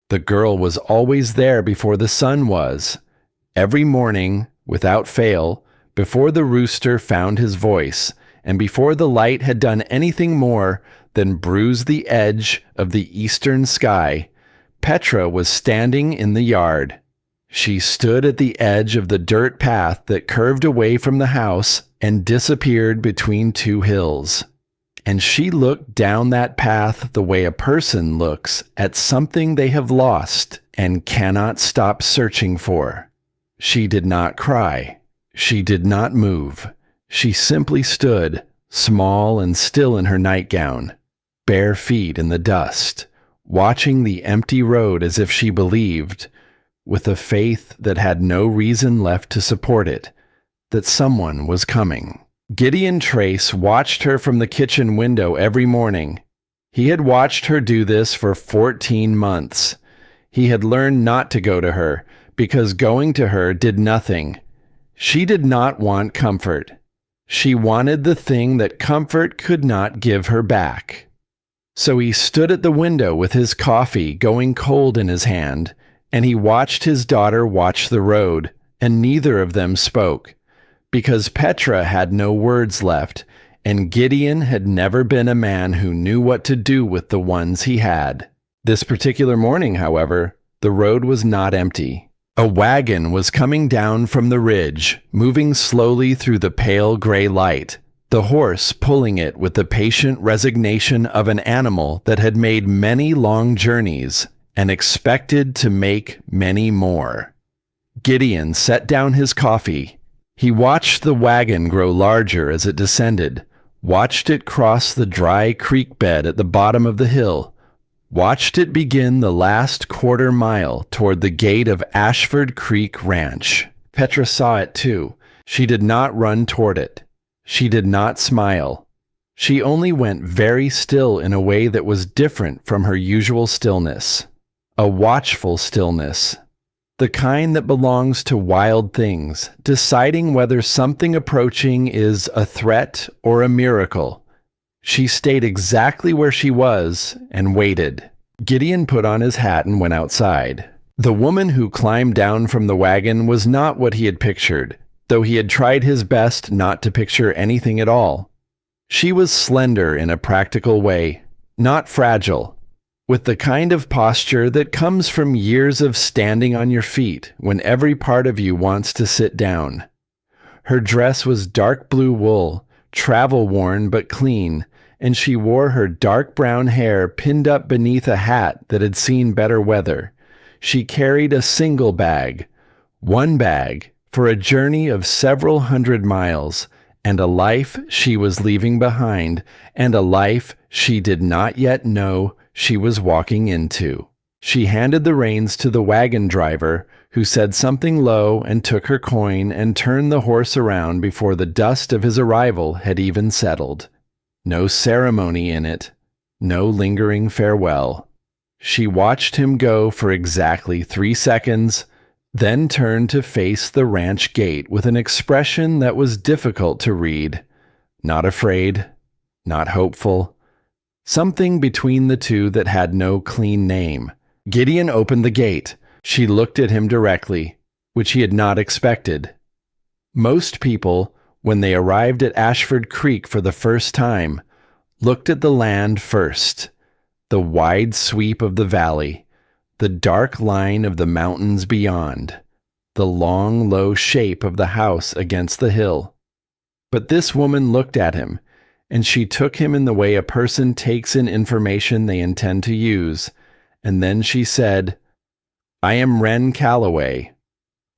The girl was always there before the sun was. Every morning, without fail, before the rooster found his voice, and before the light had done anything more than bruise the edge of the eastern sky, Petra was standing in the yard. She stood at the edge of the dirt path that curved away from the house and disappeared between two hills. And she looked down that path the way a person looks at something they have lost and cannot stop searching for. She did not cry. She did not move. She simply stood, small and still in her nightgown, bare feet in the dust, watching the empty road as if she believed, with a faith that had no reason left to support it, that someone was coming. Gideon Trace watched her from the kitchen window every morning. He had watched her do this for 14 months. He had learned not to go to her, because going to her did nothing. She did not want comfort. She wanted the thing that comfort could not give her back. So he stood at the window with his coffee going cold in his hand, and he watched his daughter watch the road, and neither of them spoke, because Petra had no words left, and Gideon had never been a man who knew what to do with the ones he had. This particular morning, however, the road was not empty. A wagon was coming down from the ridge, moving slowly through the pale gray light, the horse pulling it with the patient resignation of an animal that had made many long journeys and expected to make many more. Gideon set down his coffee. He watched the wagon grow larger as it descended, watched it cross the dry creek bed at the bottom of the hill, watched it begin the last quarter mile toward the gate of Ashford Creek Ranch. Petra saw it too. She did not run toward it. She did not smile. She only went very still in a way that was different from her usual stillness. A watchful stillness. The kind that belongs to wild things, deciding whether something approaching is a threat or a miracle. She stayed exactly where she was and waited. Gideon put on his hat and went outside. The woman who climbed down from the wagon was not what he had pictured, though he had tried his best not to picture anything at all. She was slender in a practical way, not fragile, with the kind of posture that comes from years of standing on your feet when every part of you wants to sit down. Her dress was dark blue wool, travel-worn but clean, and she wore her dark brown hair pinned up beneath a hat that had seen better weather. She carried a single bag, one bag, for a journey of several hundred miles, and a life she was leaving behind, and a life she did not yet know she was walking into. She handed the reins to the wagon driver, who said something low and took her coin and turned the horse around before the dust of his arrival had even settled. No ceremony in it, no lingering farewell. She watched him go for exactly 3 seconds, then turned to face the ranch gate with an expression that was difficult to read. Not afraid, not hopeful. Something between the two that had no clean name. Gideon opened the gate. She looked at him directly, which he had not expected. Most people, when they arrived at Ashford Creek for the first time, looked at the land first, the wide sweep of the valley, the dark line of the mountains beyond, the long, low shape of the house against the hill. But this woman looked at him, and she took him in the way a person takes in information they intend to use, and then she said, "I am Wren Calloway.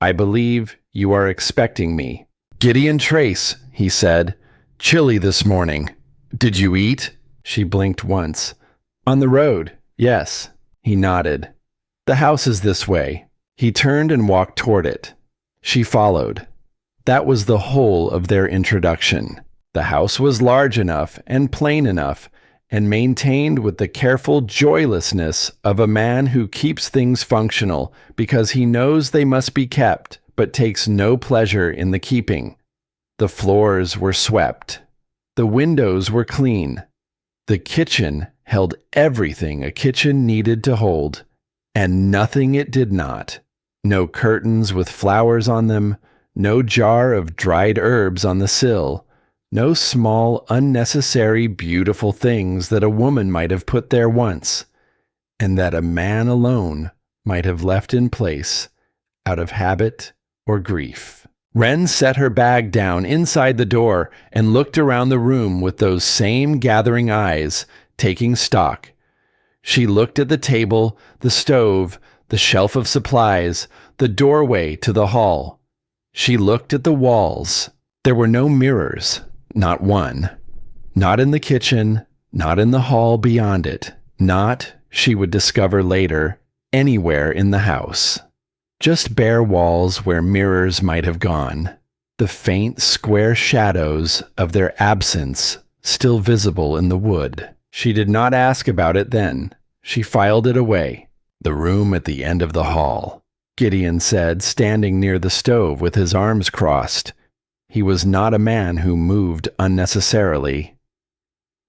I believe you are expecting me." "Gideon Trace," he said. "Chilly this morning. Did you eat?" She blinked once. "On the road, yes." He nodded. "The house is this way." He turned and walked toward it. She followed. That was the whole of their introduction. The house was large enough and plain enough, and maintained with the careful joylessness of a man who keeps things functional because he knows they must be kept, but takes no pleasure in the keeping. The floors were swept. The windows were clean. The kitchen held everything a kitchen needed to hold. And nothing it did not. No curtains with flowers on them, no jar of dried herbs on the sill, no small, unnecessary, beautiful things that a woman might have put there once, and that a man alone might have left in place out of habit or grief. Wren set her bag down inside the door and looked around the room with those same gathering eyes, taking stock. She looked at the table, the stove, the shelf of supplies, the doorway to the hall. She looked at the walls. There were no mirrors, not one. Not in the kitchen, not in the hall beyond it, not, she would discover later, anywhere in the house. Just bare walls where mirrors might have gone, the faint square shadows of their absence still visible in the wood. She did not ask about it then. She filed it away. The room at the end of the hall, Gideon said, standing near the stove with his arms crossed. He was not a man who moved unnecessarily.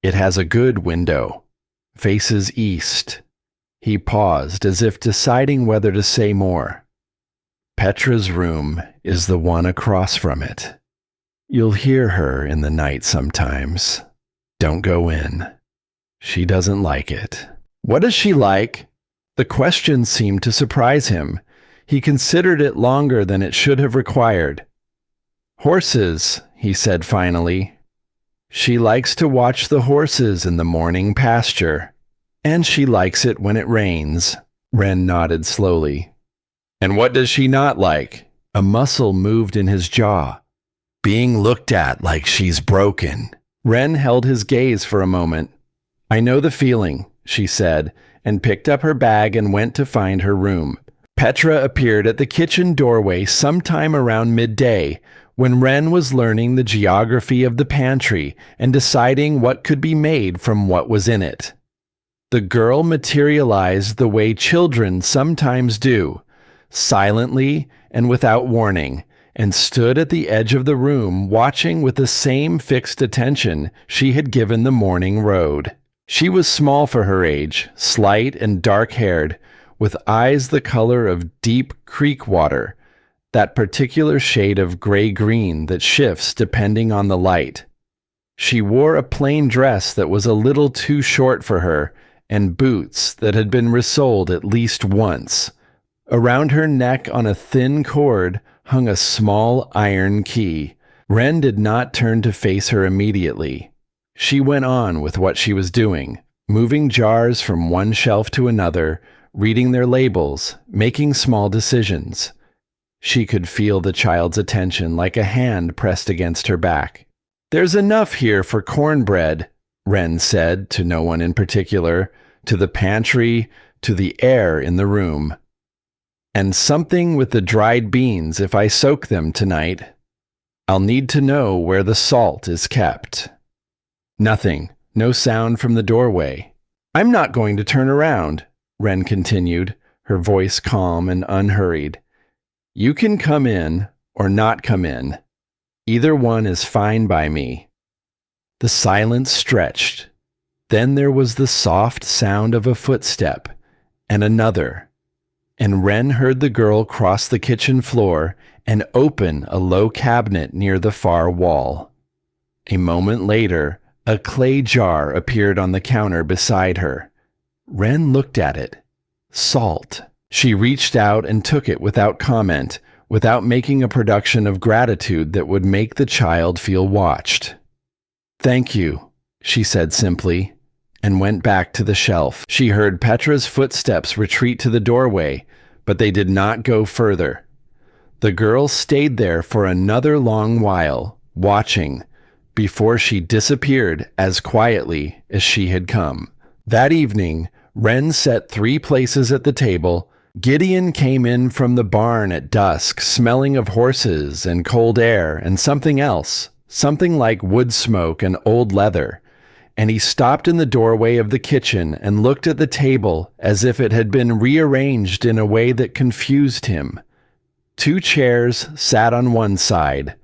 It has a good window, faces east. He paused as if deciding whether to say more. Petra's room is the one across from it. You'll hear her in the night sometimes. Don't go in. She doesn't like it. What does she like? The question seemed to surprise him. He considered it longer than it should have required. Horses, he said finally. She likes to watch the horses in the morning pasture. And she likes it when it rains. Wren nodded slowly. And what does she not like? A muscle moved in his jaw. Being looked at like she's broken. Wren held his gaze for a moment. I know the feeling, she said, and picked up her bag and went to find her room. Petra appeared at the kitchen doorway sometime around midday, when Wren was learning the geography of the pantry and deciding what could be made from what was in it. The girl materialized the way children sometimes do, silently and without warning, and stood at the edge of the room watching with the same fixed attention she had given the morning road. She was small for her age, slight and dark-haired, with eyes the color of deep creek water, that particular shade of gray-green that shifts depending on the light. She wore a plain dress that was a little too short for her, and boots that had been resoled at least once. Around her neck on a thin cord hung a small iron key. Wren did not turn to face her immediately. She went on with what she was doing, moving jars from one shelf to another, reading their labels, making small decisions. She could feel the child's attention like a hand pressed against her back. There's enough here for cornbread, Wren said to no one in particular, to the pantry, to the air in the room. And something with the dried beans if I soak them tonight. I'll need to know where the salt is kept. Nothing, no sound from the doorway. I'm not going to turn around, Wren continued, her voice calm and unhurried. You can come in or not come in. Either one is fine by me. The silence stretched. Then there was the soft sound of a footstep, and another. And Wren heard the girl cross the kitchen floor and open a low cabinet near the far wall. A moment later, a clay jar appeared on the counter beside her. Wren looked at it. Salt. She reached out and took it without comment, without making a production of gratitude that would make the child feel watched. Thank you, she said simply, and went back to the shelf. She heard Petra's footsteps retreat to the doorway, but they did not go further. The girl stayed there for another long while, watching, before she disappeared as quietly as she had come. That evening, Wren set 3 places at the table. Gideon came in from the barn at dusk, smelling of horses and cold air and something else, something like wood smoke and old leather, and he stopped in the doorway of the kitchen and looked at the table as if it had been rearranged in a way that confused him. 2 chairs sat on one side,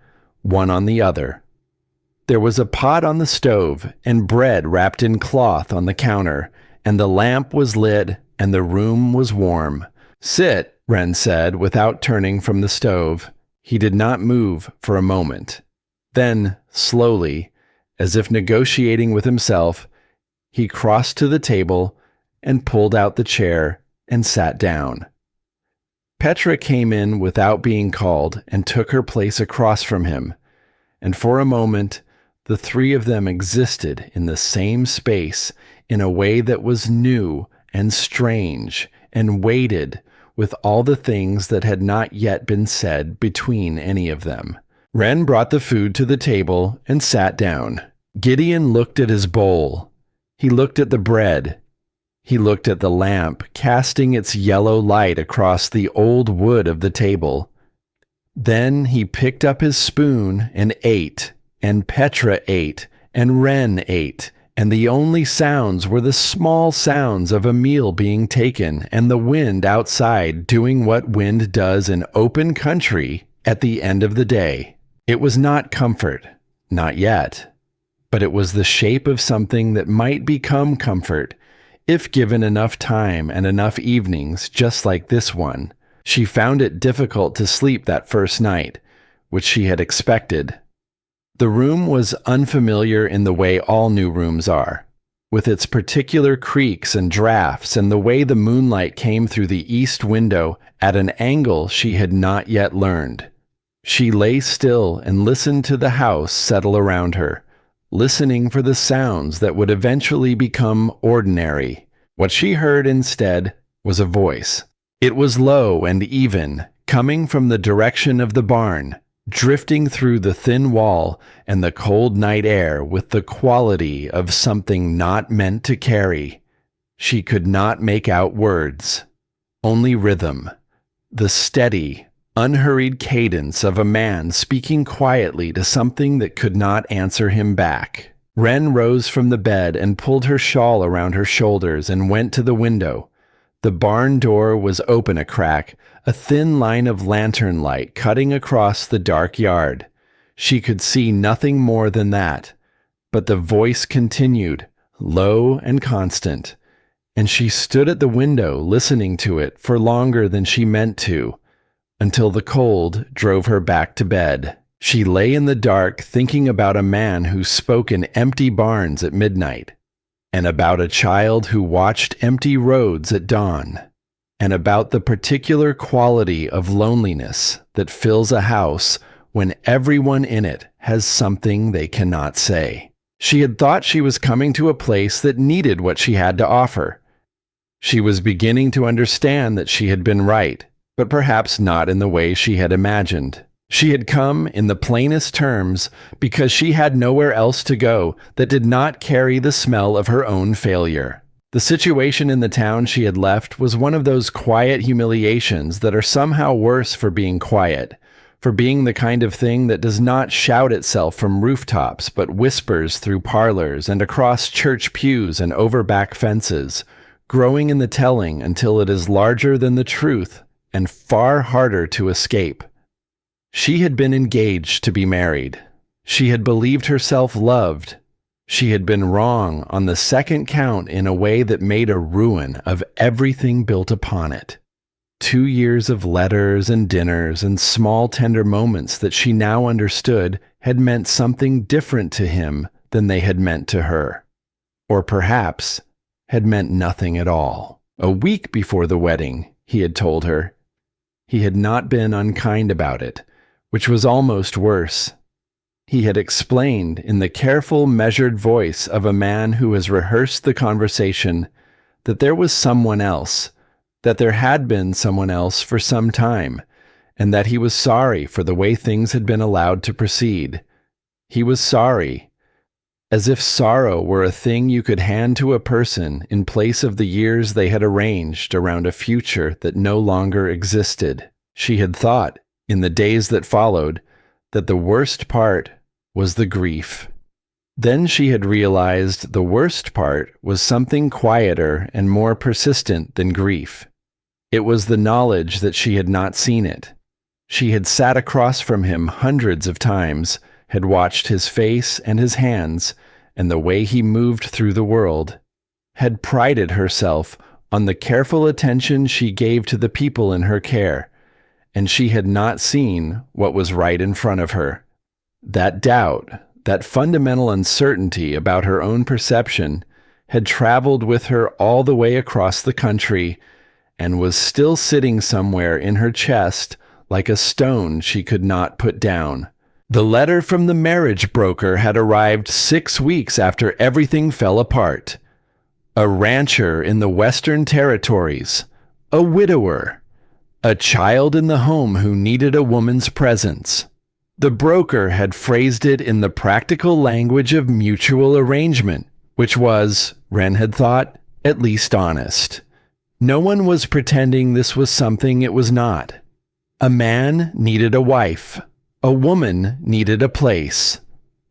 one on the other. There was a pot on the stove and bread wrapped in cloth on the counter, and the lamp was lit and the room was warm. "Sit," Wren said, without turning from the stove. He did not move for a moment. Then, slowly, as if negotiating with himself, he crossed to the table and pulled out the chair and sat down. Petra came in without being called and took her place across from him, and for a moment the three of them existed in the same space in a way that was new and strange and weighted with all the things that had not yet been said between any of them. Wren brought the food to the table and sat down. Gideon looked at his bowl. He looked at the bread. He looked at the lamp, casting its yellow light across the old wood of the table. Then he picked up his spoon and ate, and Petra ate, and Wren ate, and the only sounds were the small sounds of a meal being taken and the wind outside doing what wind does in open country at the end of the day. It was not comfort, not yet, but it was the shape of something that might become comfort if given enough time and enough evenings just like this one. She found it difficult to sleep that first night, which she had expected. The room was unfamiliar in the way all new rooms are, with its particular creaks and drafts and the way the moonlight came through the east window at an angle she had not yet learned. She lay still and listened to the house settle around her, listening for the sounds that would eventually become ordinary. What she heard instead was a voice. It was low and even, coming from the direction of the barn, drifting through the thin wall and the cold night air with the quality of something not meant to carry. She could not make out words, only rhythm, the steady, unhurried cadence of a man speaking quietly to something that could not answer him back. Wren rose from the bed and pulled her shawl around her shoulders and went to the window. The barn door was open a crack, a thin line of lantern light cutting across the dark yard. She could see nothing more than that, but the voice continued, low and constant, and she stood at the window listening to it for longer than she meant to, until the cold drove her back to bed. She lay in the dark thinking about a man who spoke in empty barns at midnight, and about a child who watched empty roads at dawn, and about the particular quality of loneliness that fills a house when everyone in it has something they cannot say. She had thought she was coming to a place that needed what she had to offer. She was beginning to understand that she had been right, but perhaps not in the way she had imagined. She had come, in the plainest terms, because she had nowhere else to go that did not carry the smell of her own failure. The situation in the town she had left was one of those quiet humiliations that are somehow worse for being quiet, for being the kind of thing that does not shout itself from rooftops but whispers through parlors and across church pews and over back fences, growing in the telling until it is larger than the truth and far harder to escape. She had been engaged to be married. She had believed herself loved. She had been wrong on the second count in a way that made a ruin of everything built upon it. 2 years of letters and dinners and small tender moments that she now understood had meant something different to him than they had meant to her. Or perhaps had meant nothing at all. A week before the wedding, he had told her, he had not been unkind about it, which was almost worse. He had explained in the careful, measured voice of a man who has rehearsed the conversation that there was someone else, that there had been someone else for some time, and that he was sorry for the way things had been allowed to proceed. He was sorry, as if sorrow were a thing you could hand to a person in place of the years they had arranged around a future that no longer existed. She had thought, in the days that followed, that the worst part was the grief. Then she had realized the worst part was something quieter and more persistent than grief. It was the knowledge that she had not seen it. She had sat across from him hundreds of times, had watched his face and his hands and the way he moved through the world, had prided herself on the careful attention she gave to the people in her care, and she had not seen what was right in front of her. That doubt, that fundamental uncertainty about her own perception, had traveled with her all the way across the country and was still sitting somewhere in her chest like a stone she could not put down. The letter from the marriage broker had arrived 6 weeks after everything fell apart. A rancher in the Western Territories, a widower, a child in the home who needed a woman's presence. The broker had phrased it in the practical language of mutual arrangement, which was, Wren had thought, at least honest. No one was pretending this was something it was not. A man needed a wife. A woman needed a place.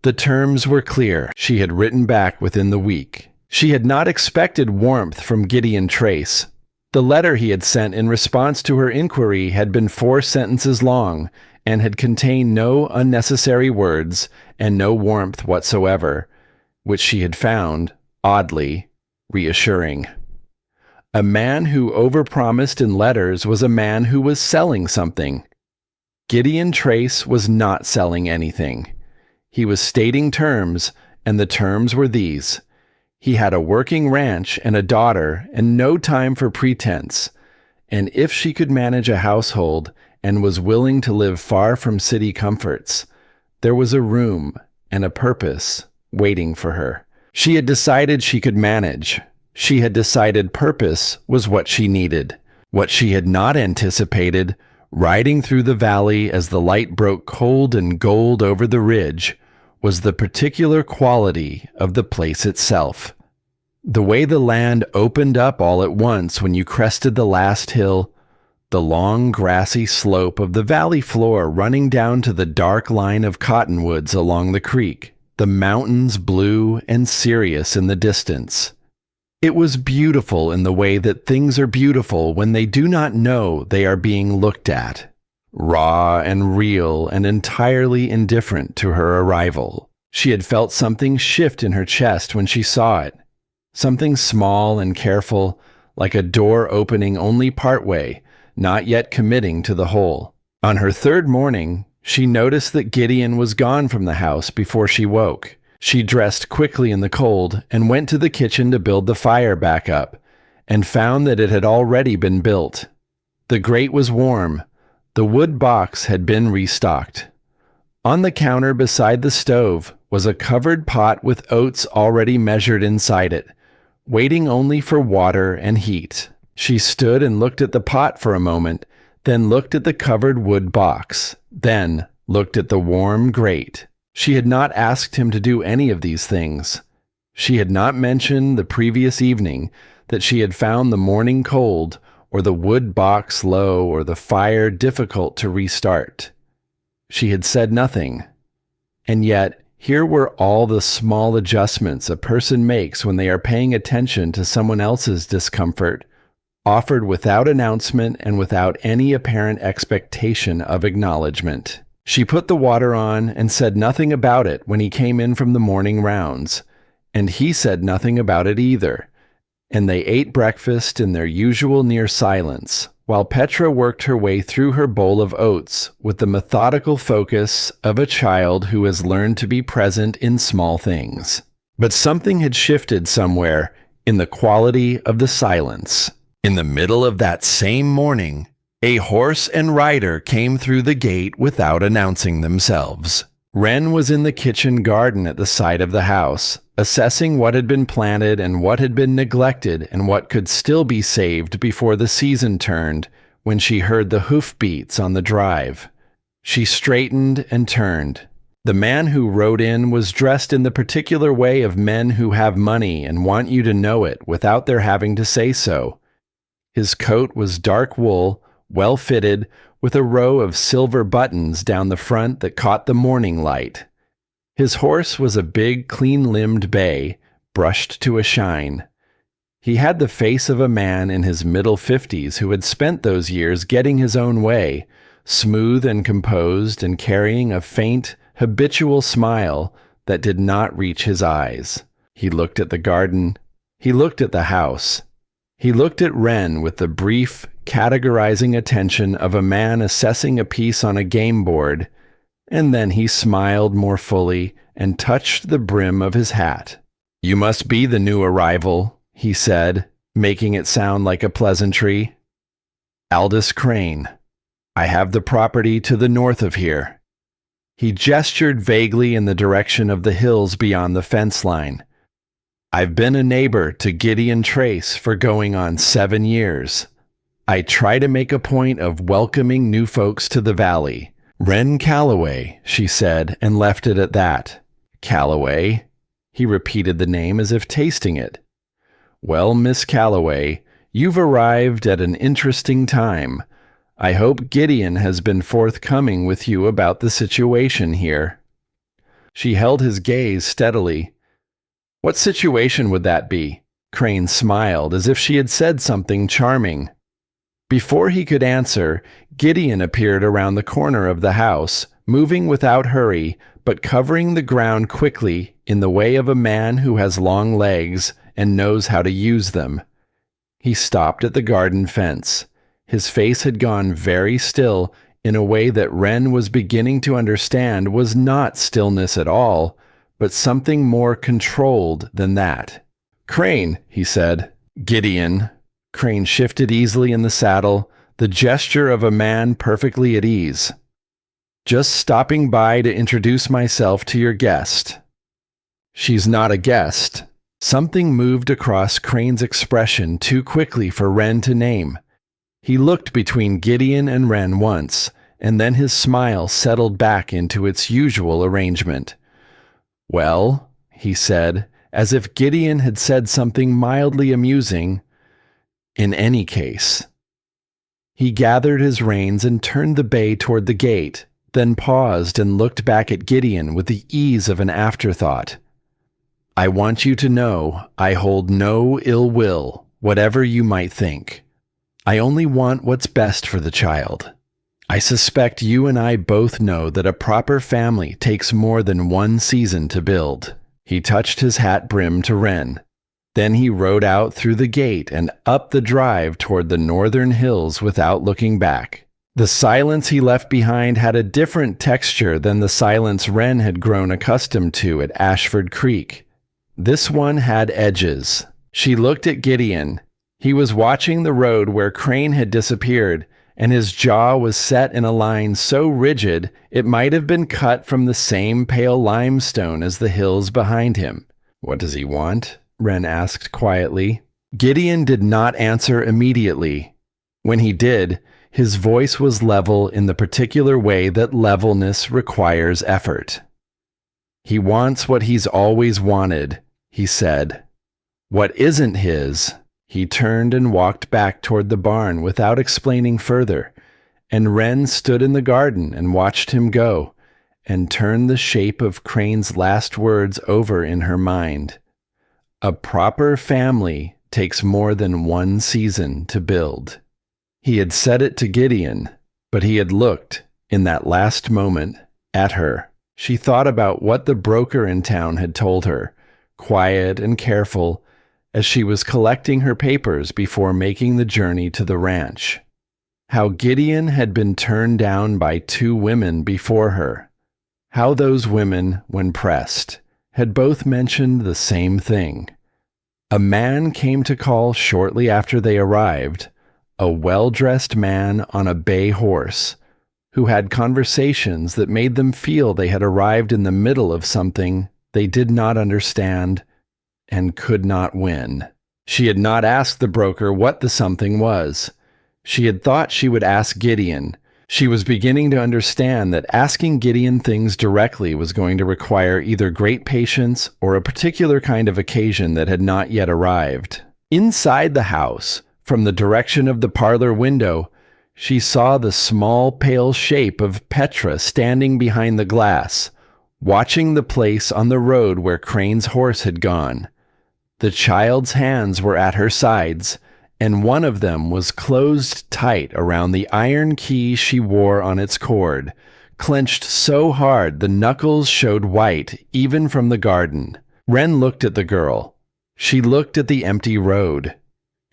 The terms were clear. She had written back within the week. She had not expected warmth from Gideon Trace. The letter he had sent in response to her inquiry had been 4 sentences long and had contained no unnecessary words and no warmth whatsoever, which she had found, oddly, reassuring. A man who overpromised in letters was a man who was selling something. Gideon Trace was not selling anything. He was stating terms, and the terms were these. He had a working ranch and a daughter and no time for pretense, and if she could manage a household and was willing to live far from city comforts, there was a room and a purpose waiting for her. She had decided she could manage. She had decided purpose was what she needed. What she had not anticipated, riding through the valley as the light broke cold and gold over the ridge, was the particular quality of the place itself. The way the land opened up all at once when you crested the last hill, the long grassy slope of the valley floor running down to the dark line of cottonwoods along the creek, the mountains blue and serious in the distance. It was beautiful in the way that things are beautiful when they do not know they are being looked at. Raw and real and entirely indifferent to her arrival. She had felt something shift in her chest when she saw it. Something small and careful, like a door opening only partway, not yet committing to the whole. On her 3rd morning, she noticed that Gideon was gone from the house before she woke. She dressed quickly in the cold and went to the kitchen to build the fire back up, and found that it had already been built. The grate was warm. The wood box had been restocked. On the counter beside the stove was a covered pot with oats already measured inside it, waiting only for water and heat. She stood and looked at the pot for a moment, then looked at the covered wood box, then looked at the warm grate. She had not asked him to do any of these things. She had not mentioned the previous evening that she had found the morning cold, or the wood box low, or the fire difficult to restart. She had said nothing. And yet, here were all the small adjustments a person makes when they are paying attention to someone else's discomfort, offered without announcement and without any apparent expectation of acknowledgement. She put the water on and said nothing about it when he came in from the morning rounds, and he said nothing about it either, and they ate breakfast in their usual near silence, while Petra worked her way through her bowl of oats with the methodical focus of a child who has learned to be present in small things. But something had shifted somewhere in the quality of the silence. In the middle of that same morning, a horse and rider came through the gate without announcing themselves. Wren was in the kitchen garden at the side of the house, assessing what had been planted and what had been neglected and what could still be saved before the season turned, when she heard the hoofbeats on the drive. She straightened and turned. The man who rode in was dressed in the particular way of men who have money and want you to know it without their having to say so. His coat was dark wool, well fitted, with a row of silver buttons down the front that caught the morning light. His horse was a big, clean-limbed bay, brushed to a shine. He had the face of a man in his middle 50s who had spent those years getting his own way, smooth and composed and carrying a faint, habitual smile that did not reach his eyes. He looked at the garden. He looked at the house. He looked at Wren with the brief, categorizing attention of a man assessing a piece on a game board, and then he smiled more fully and touched the brim of his hat. "You must be the new arrival," he said, making it sound like a pleasantry. "Aldous Crane. I have the property to the north of here." He gestured vaguely in the direction of the hills beyond the fence line. "I've been a neighbor to Gideon Trace for going on 7 years. I try to make a point of welcoming new folks to the valley. Wren Calloway," she said, and left it at that. "Calloway?" He repeated the name as if tasting it. "Well, Miss Calloway, you've arrived at an interesting time. I hope Gideon has been forthcoming with you about the situation here." She held his gaze steadily. "What situation would that be?" Crane smiled as if she had said something charming. Before he could answer, Gideon appeared around the corner of the house, moving without hurry, but covering the ground quickly in the way of a man who has long legs and knows how to use them. He stopped at the garden fence. His face had gone very still in a way that Wren was beginning to understand was not stillness at all, but something more controlled than that. "Crane," he said. "Gideon." Crane shifted easily in the saddle, the gesture of a man perfectly at ease. "Just stopping by to introduce myself to your guest." "She's not a guest." Something moved across Crane's expression too quickly for Wren to name. He looked between Gideon and Wren once, and then his smile settled back into its usual arrangement. "Well," he said, as if Gideon had said something mildly amusing, "in any case." He gathered his reins and turned the bay toward the gate, then paused and looked back at Gideon with the ease of an afterthought. "I want you to know I hold no ill will, whatever you might think. I only want what's best for the child. I suspect you and I both know that a proper family takes more than 1 season to build." He touched his hat brim to Wren. Then he rode out through the gate and up the drive toward the northern hills without looking back. The silence he left behind had a different texture than the silence Wren had grown accustomed to at Ashford Creek. This one had edges. She looked at Gideon. He was watching the road where Crane had disappeared, and his jaw was set in a line so rigid it might have been cut from the same pale limestone as the hills behind him. "What does he want?" Wren asked quietly. Gideon did not answer immediately. When he did, his voice was level in the particular way that levelness requires effort. "He wants what he's always wanted," he said. "What isn't his." He turned and walked back toward the barn without explaining further, and Wren stood in the garden and watched him go, and turned the shape of Crane's last words over in her mind. "A proper family takes more than 1 season to build." He had said it to Gideon, but he had looked, in that last moment, at her. She thought about what the broker in town had told her, quiet and careful, as she was collecting her papers before making the journey to the ranch. How Gideon had been turned down by 2 women before her. How those women, when pressed, had both mentioned the same thing. A man came to call shortly after they arrived, a well-dressed man on a bay horse, who had conversations that made them feel they had arrived in the middle of something they did not understand and could not win. She had not asked the broker what the something was. She had thought she would ask Gideon. She was beginning to understand that asking Gideon things directly was going to require either great patience or a particular kind of occasion that had not yet arrived. Inside the house, from the direction of the parlor window, she saw the small pale shape of Petra standing behind the glass, watching the place on the road where Crane's horse had gone. The child's hands were at her sides, and one of them was closed tight around the iron key she wore on its cord, clenched so hard the knuckles showed white even from the garden. Wren looked at the girl. She looked at the empty road.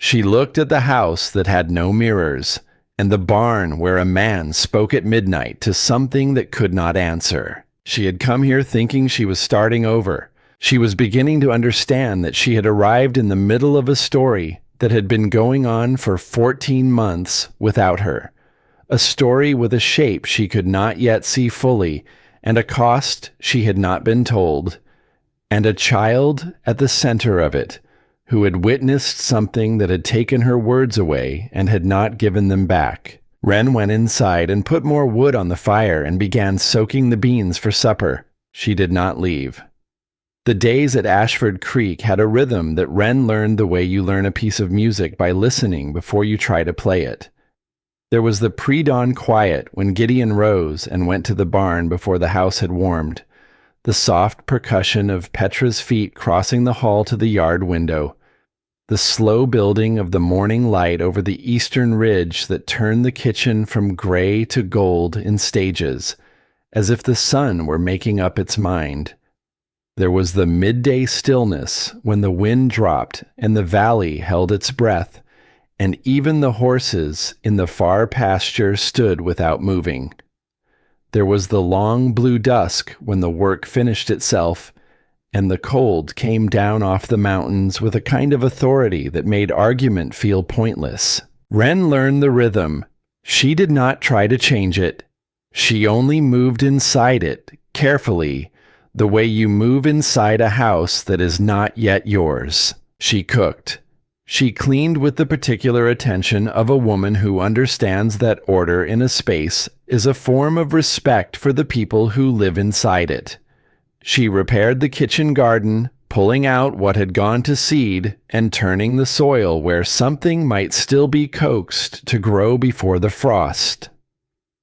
She looked at the house that had no mirrors, and the barn where a man spoke at midnight to something that could not answer. She had come here thinking she was starting over. She was beginning to understand that she had arrived in the middle of a story that had been going on for 14 months without her. A story with a shape she could not yet see fully, and a cost she had not been told, and a child at the center of it, who had witnessed something that had taken her words away and had not given them back. Wren went inside and put more wood on the fire and began soaking the beans for supper. She did not leave. The days at Ashford Creek had a rhythm that Wren learned the way you learn a piece of music by listening before you try to play it. There was the pre-dawn quiet when Gideon rose and went to the barn before the house had warmed, the soft percussion of Petra's feet crossing the hall to the yard window, the slow building of the morning light over the eastern ridge that turned the kitchen from gray to gold in stages, as if the sun were making up its mind. There was the midday stillness when the wind dropped and the valley held its breath, and even the horses in the far pasture stood without moving. There was the long blue dusk when the work finished itself, and the cold came down off the mountains with a kind of authority that made argument feel pointless. Wren learned the rhythm. She did not try to change it. She only moved inside it, carefully, the way you move inside a house that is not yet yours. She cooked. She cleaned with the particular attention of a woman who understands that order in a space is a form of respect for the people who live inside it. She repaired the kitchen garden, pulling out what had gone to seed and turning the soil where something might still be coaxed to grow before the frost.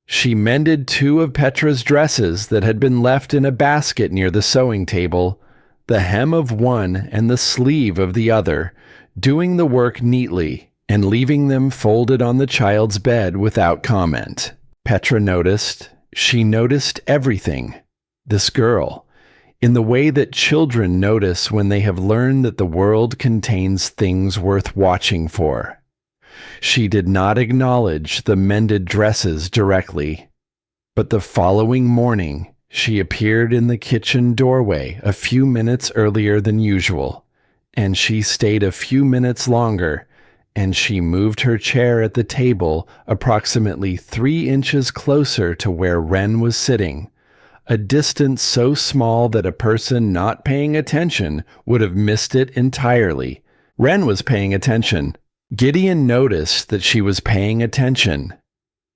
She mended 2 of Petra's dresses that had been left in a basket near the sewing table, the hem of one and the sleeve of the other, doing the work neatly and leaving them folded on the child's bed without comment. Petra noticed. She noticed everything. This girl, in the way that children notice when they have learned that the world contains things worth watching for. She did not acknowledge the mended dresses directly, but the following morning she appeared in the kitchen doorway a few minutes earlier than usual, and she stayed a few minutes longer, and she moved her chair at the table approximately 3 inches closer to where Wren was sitting, a distance so small that a person not paying attention would have missed it entirely. Wren was paying attention. Gideon noticed that she was paying attention.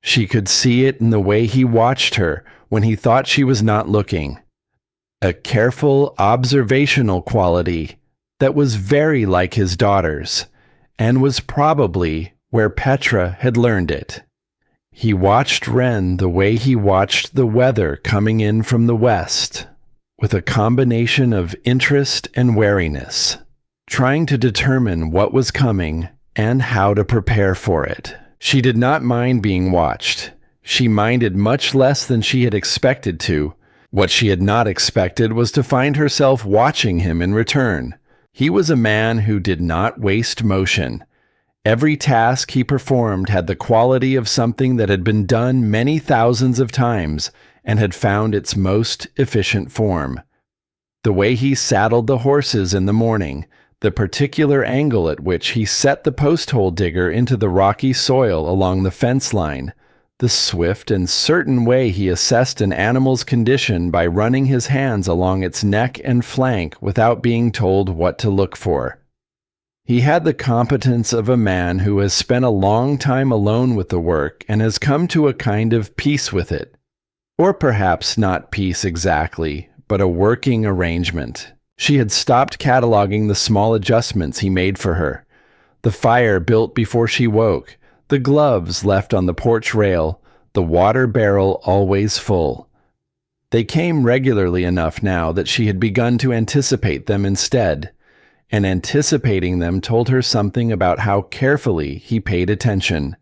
She could see it in the way he watched her when he thought she was not looking. A careful, observational quality that was very like his daughter's, and was probably where Petra had learned it. He watched Wren the way he watched the weather coming in from the west, with a combination of interest and wariness, trying to determine what was coming and how to prepare for it. She did not mind being watched. She minded much less than she had expected to. What she had not expected was to find herself watching him in return. He was a man who did not waste motion. Every task he performed had the quality of something that had been done many thousands of times and had found its most efficient form. The way he saddled the horses in the morning, the particular angle at which he set the post-hole digger into the rocky soil along the fence line, the swift and certain way he assessed an animal's condition by running his hands along its neck and flank without being told what to look for. He had the competence of a man who has spent a long time alone with the work and has come to a kind of peace with it. Or perhaps not peace exactly, but a working arrangement. She had stopped cataloging the small adjustments he made for her. The fire built before she woke, the gloves left on the porch rail, the water barrel always full. They came regularly enough now that she had begun to anticipate them instead, and anticipating them told her something about how carefully he paid attention,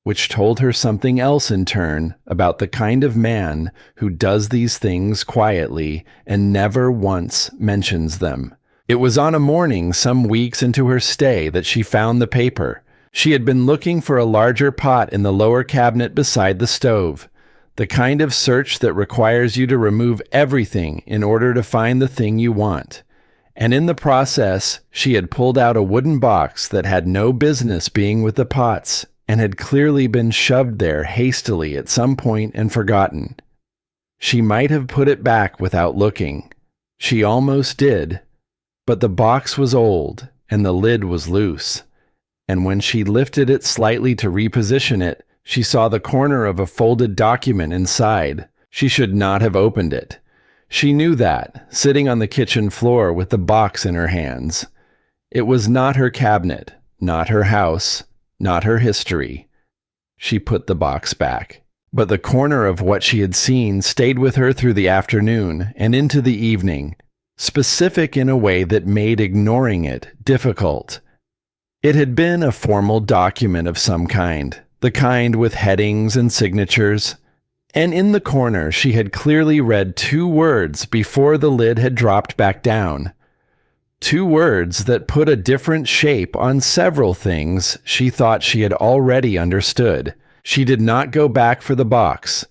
which told her something else in turn about the kind of man who does these things quietly and never once mentions them. It was on a morning some weeks into her stay that she found the paper. She had been looking for a larger pot in the lower cabinet beside the stove, the kind of search that requires you to remove everything in order to find the thing you want. And in the process, she had pulled out a wooden box that had no business being with the pots and had clearly been shoved there hastily at some point and forgotten. She might have put it back without looking. She almost did, but the box was old and the lid was loose. And when she lifted it slightly to reposition it, she saw the corner of a folded document inside. She should not have opened it. She knew that, sitting on the kitchen floor with the box in her hands. It was not her cabinet, not her house, not her history. She put the box back. But the corner of what she had seen stayed with her through the afternoon and into the evening, specific in a way that made ignoring it difficult. It had been a formal document of some kind, the kind with headings and signatures. And in the corner she had clearly read 2 words before the lid had dropped back down. 2 words that put a different shape on several things she thought she had already understood. She did not go back for the box.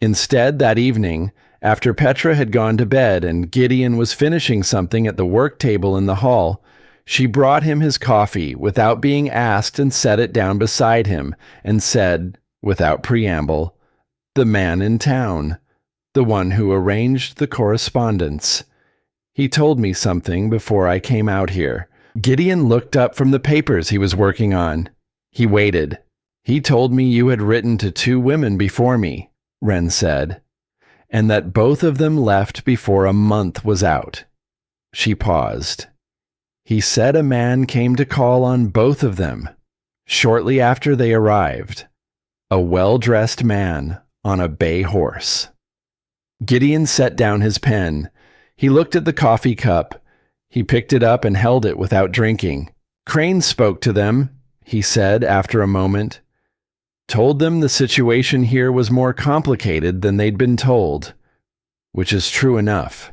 Instead, that evening, after Petra had gone to bed and Gideon was finishing something at the work table in the hall, she brought him his coffee without being asked and set it down beside him and said, without preamble, "The man in town, the one who arranged the correspondence. He told me something before I came out here." Gideon looked up from the papers he was working on. He waited. "He told me you had written to 2 women before me," Wren said, "and that both of them left before a month was out." She paused. "He said a man came to call on both of them, shortly after they arrived. A well-dressed man on a bay horse." Gideon set down his pen. He looked at the coffee cup. He picked it up and held it without drinking. "Crane spoke to them," he said after a moment. "Told them the situation here was more complicated than they'd been told, which is true enough."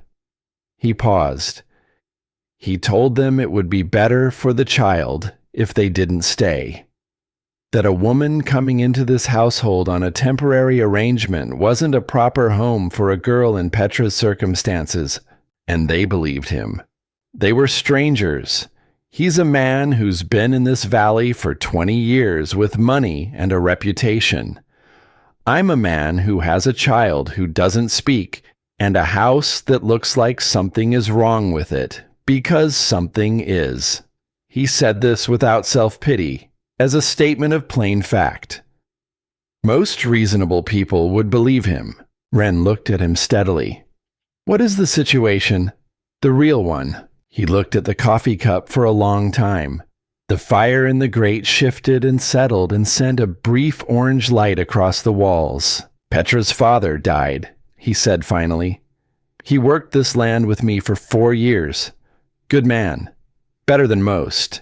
He paused. "He told them it would be better for the child if they didn't stay. That a woman coming into this household on a temporary arrangement wasn't a proper home for a girl in Petra's circumstances, and they believed him. They were strangers. He's a man who's been in this valley for 20 years with money and a reputation. I'm a man who has a child who doesn't speak and a house that looks like something is wrong with it, because something is." He said this without self-pity, as a statement of plain fact. Most reasonable people would believe him. Wren looked at him steadily. "What is the situation? The real one?" He looked at the coffee cup for a long time. The fire in the grate shifted and settled and sent a brief orange light across the walls. "Petra's father died," he said finally. "He worked this land with me for 4 years. Good man. Better than most.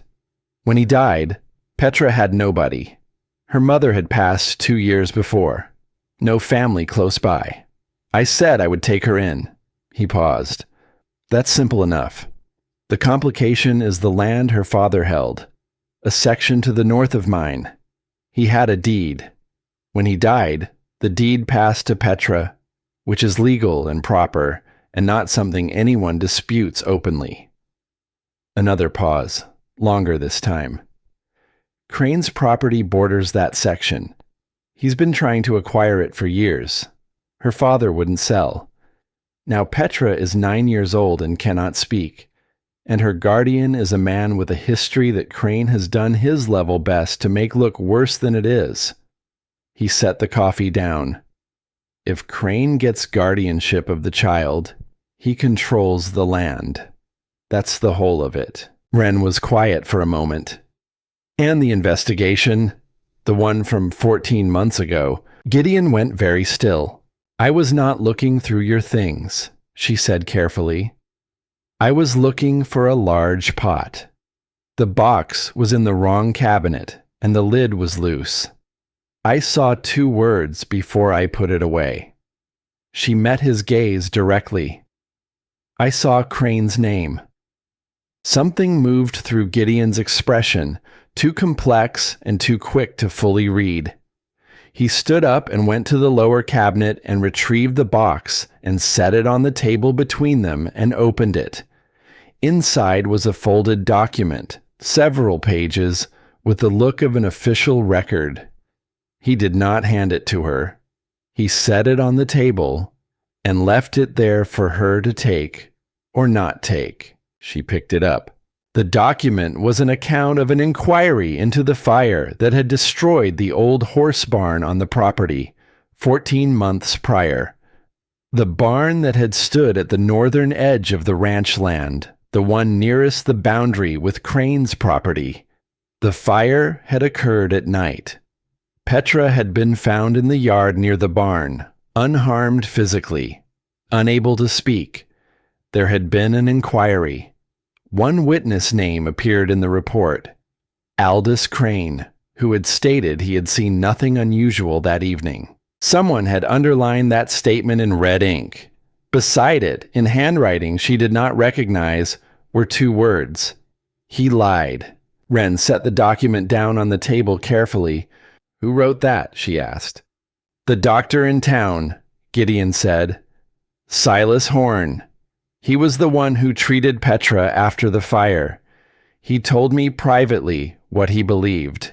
When he died, Petra had nobody. Her mother had passed 2 years before. No family close by. I said I would take her in." He paused. "That's simple enough. The complication is the land her father held, a section to the north of mine. He had a deed. When he died, the deed passed to Petra, which is legal and proper, and not something anyone disputes openly." Another pause, longer this time. "Crane's property borders that section. He's been trying to acquire it for years. Her father wouldn't sell. Now Petra is 9 years old and cannot speak, and her guardian is a man with a history that Crane has done his level best to make look worse than it is." He set the coffee down. "If Crane gets guardianship of the child, he controls the land. That's the whole of it." Wren was quiet for a moment. "And the investigation, the one from 14 months ago." Gideon went very still. "I was not looking through your things," she said carefully. "I was looking for a large pot. The box was in the wrong cabinet, and the lid was loose. I saw 2 words before I put it away." She met his gaze directly. "I saw Crane's name." Something moved through Gideon's expression, too complex and too quick to fully read. He stood up and went to the lower cabinet and retrieved the box and set it on the table between them and opened it. Inside was a folded document, several pages, with the look of an official record. He did not hand it to her. He set it on the table and left it there for her to take or not take. She picked it up. The document was an account of an inquiry into the fire that had destroyed the old horse barn on the property 14 months prior. The barn that had stood at the northern edge of the ranch land, the one nearest the boundary with Crane's property. The fire had occurred at night. Petra had been found in the yard near the barn, unharmed physically, unable to speak. There had been an inquiry. One witness name appeared in the report, Aldous Crane, who had stated he had seen nothing unusual that evening. Someone had underlined that statement in red ink. Beside it, in handwriting she did not recognize, were 2 words. He lied. Wren set the document down on the table carefully. "Who wrote that?" she asked. "The doctor in town," Gideon said. "Silas Horn. He was the one who treated Petra after the fire. He told me privately what he believed.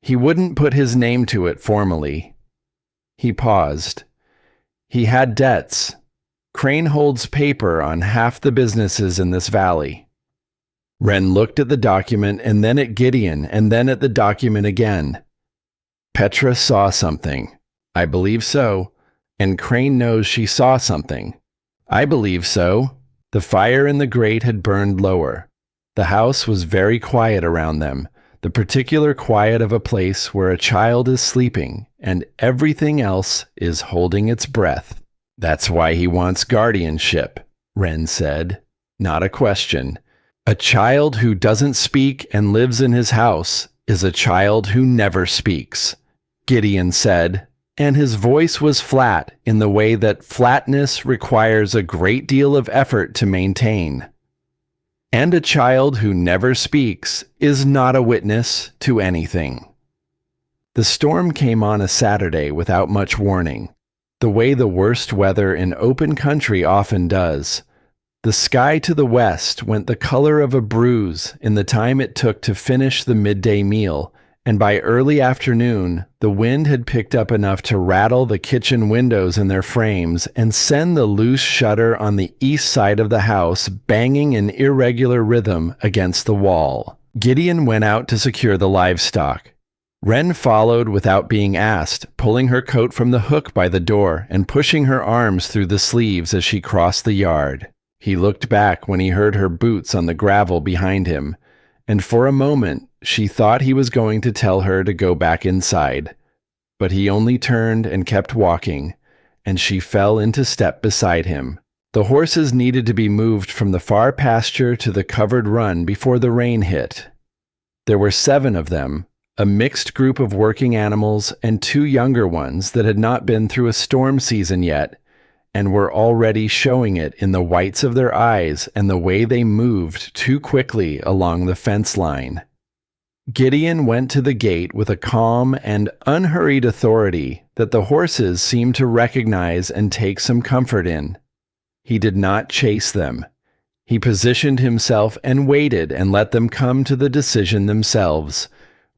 He wouldn't put his name to it formally." He paused. "He had debts. Crane holds paper on half the businesses in this valley." Wren looked at the document and then at Gideon and then at the document again. "Petra saw something." "I believe so." "And Crane knows she saw something." "I believe so." The fire in the grate had burned lower. The house was very quiet around them, the particular quiet of a place where a child is sleeping and everything else is holding its breath. "That's why he wants guardianship," Wren said. Not a question. "A child who doesn't speak and lives in his house is a child who never speaks," Gideon said, and his voice was flat in the way that flatness requires a great deal of effort to maintain. "And a child who never speaks is not a witness to anything." The storm came on a Saturday without much warning, the way the worst weather in open country often does. The sky to the west went the color of a bruise in the time it took to finish the midday meal, and by early afternoon, the wind had picked up enough to rattle the kitchen windows in their frames and send the loose shutter on the east side of the house banging in irregular rhythm against the wall. Gideon went out to secure the livestock. Wren followed without being asked, pulling her coat from the hook by the door and pushing her arms through the sleeves as she crossed the yard. He looked back when he heard her boots on the gravel behind him, and for a moment she thought he was going to tell her to go back inside. But he only turned and kept walking, and she fell into step beside him. The horses needed to be moved from the far pasture to the covered run before the rain hit. There were 7 of them, a mixed group of working animals and 2 younger ones that had not been through a storm season yet, and were already showing it in the whites of their eyes and the way they moved too quickly along the fence line. Gideon went to the gate with a calm and unhurried authority that the horses seemed to recognize and take some comfort in. He did not chase them. He positioned himself and waited and let them come to the decision themselves,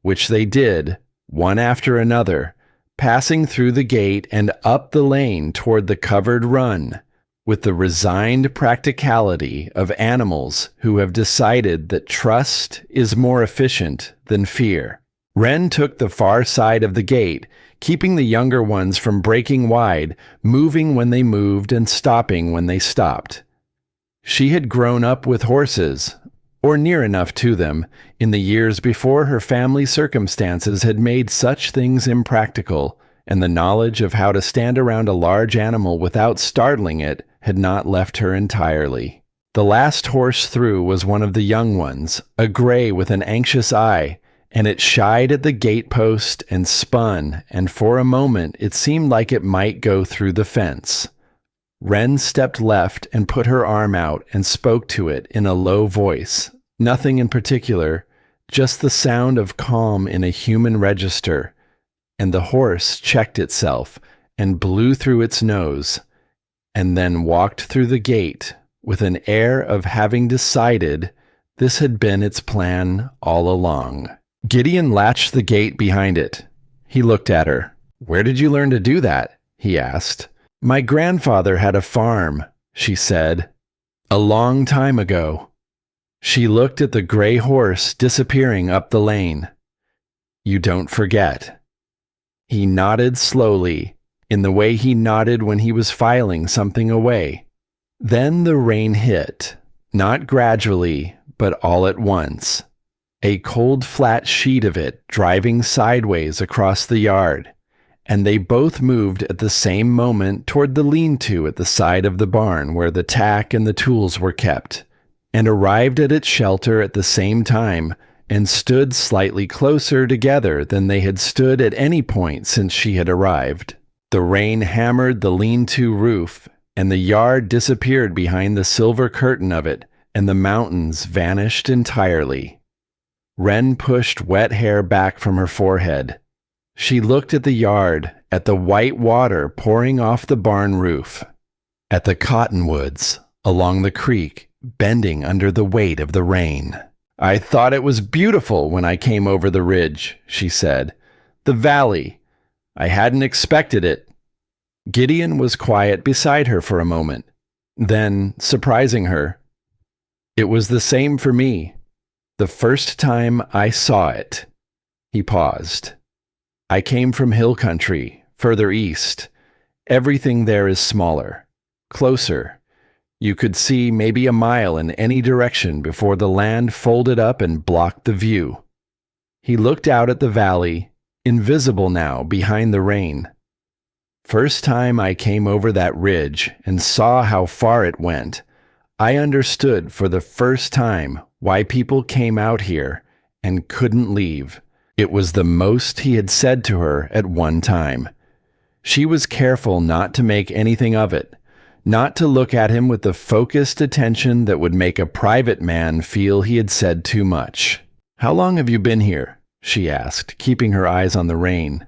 which they did, one after another, passing through the gate and up the lane toward the covered run, with the resigned practicality of animals who have decided that trust is more efficient than fear. Wren took the far side of the gate, keeping the younger ones from breaking wide, moving when they moved and stopping when they stopped. She had grown up with horses, or near enough to them, in the years before her family circumstances had made such things impractical, and the knowledge of how to stand around a large animal without startling it had not left her entirely. The last horse through was one of the young ones, a gray with an anxious eye, and it shied at the gate post and spun, and for a moment it seemed like it might go through the fence. Wren stepped left and put her arm out and spoke to it in a low voice, Nothing in particular, just the sound of calm in a human register, and the horse checked itself and blew through its nose, and then walked through the gate with an air of having decided this had been its plan all along. Gideon latched the gate behind it. He looked at her. "Where did you learn to do that?" he asked. "My grandfather had a farm," she said. "A long time ago." She looked at the gray horse disappearing up the lane. "You don't forget." He nodded slowly, in the way he nodded when he was filing something away. Then the rain hit, not gradually, but all at once. A cold flat sheet of it driving sideways across the yard, and they both moved at the same moment toward the lean-to at the side of the barn where the tack and the tools were kept, and arrived at its shelter at the same time, and stood slightly closer together than they had stood at any point since she had arrived. The rain hammered the lean-to roof, and the yard disappeared behind the silver curtain of it, and the mountains vanished entirely. Wren pushed wet hair back from her forehead. She looked at the yard, at the white water pouring off the barn roof, at the cottonwoods along the creek bending under the weight of the rain. "I thought it was beautiful when I came over the ridge," she said. "The valley. I hadn't expected it." Gideon was quiet beside her for a moment. Then, surprising her, "It was the same for me. The first time I saw it." He paused. "I came from hill country, further east. Everything there is smaller, closer. You could see maybe a mile in any direction before the land folded up and blocked the view." He looked out at the valley, invisible now behind the rain. "First time I came over that ridge and saw how far it went, I understood for the first time why people came out here and couldn't leave." It was the most he had said to her at one time. She was careful not to make anything of it, not to look at him with the focused attention that would make a private man feel he had said too much. "How long have you been here?" she asked, keeping her eyes on the rain.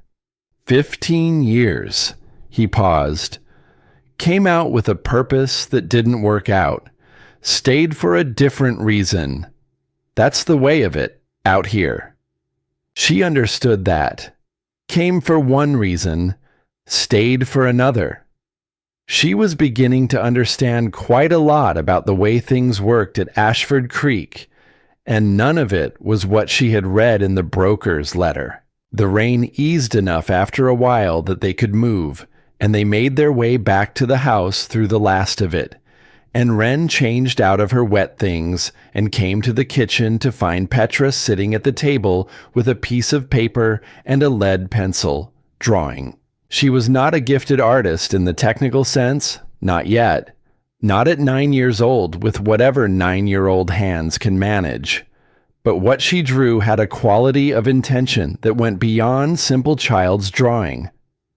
15 years. He paused. "Came out with a purpose that didn't work out. Stayed for a different reason. That's the way of it, out here." She understood that. Came for one reason, stayed for another. She was beginning to understand quite a lot about the way things worked at Ashford Creek, and none of it was what she had read in the broker's letter. The rain eased enough after a while that they could move, and they made their way back to the house through the last of it. And Wren changed out of her wet things and came to the kitchen to find Petra sitting at the table with a piece of paper and a lead pencil, drawing. She was not a gifted artist in the technical sense, not yet. Not at 9 years old with whatever 9-year-old hands can manage. But what she drew had a quality of intention that went beyond simple child's drawing.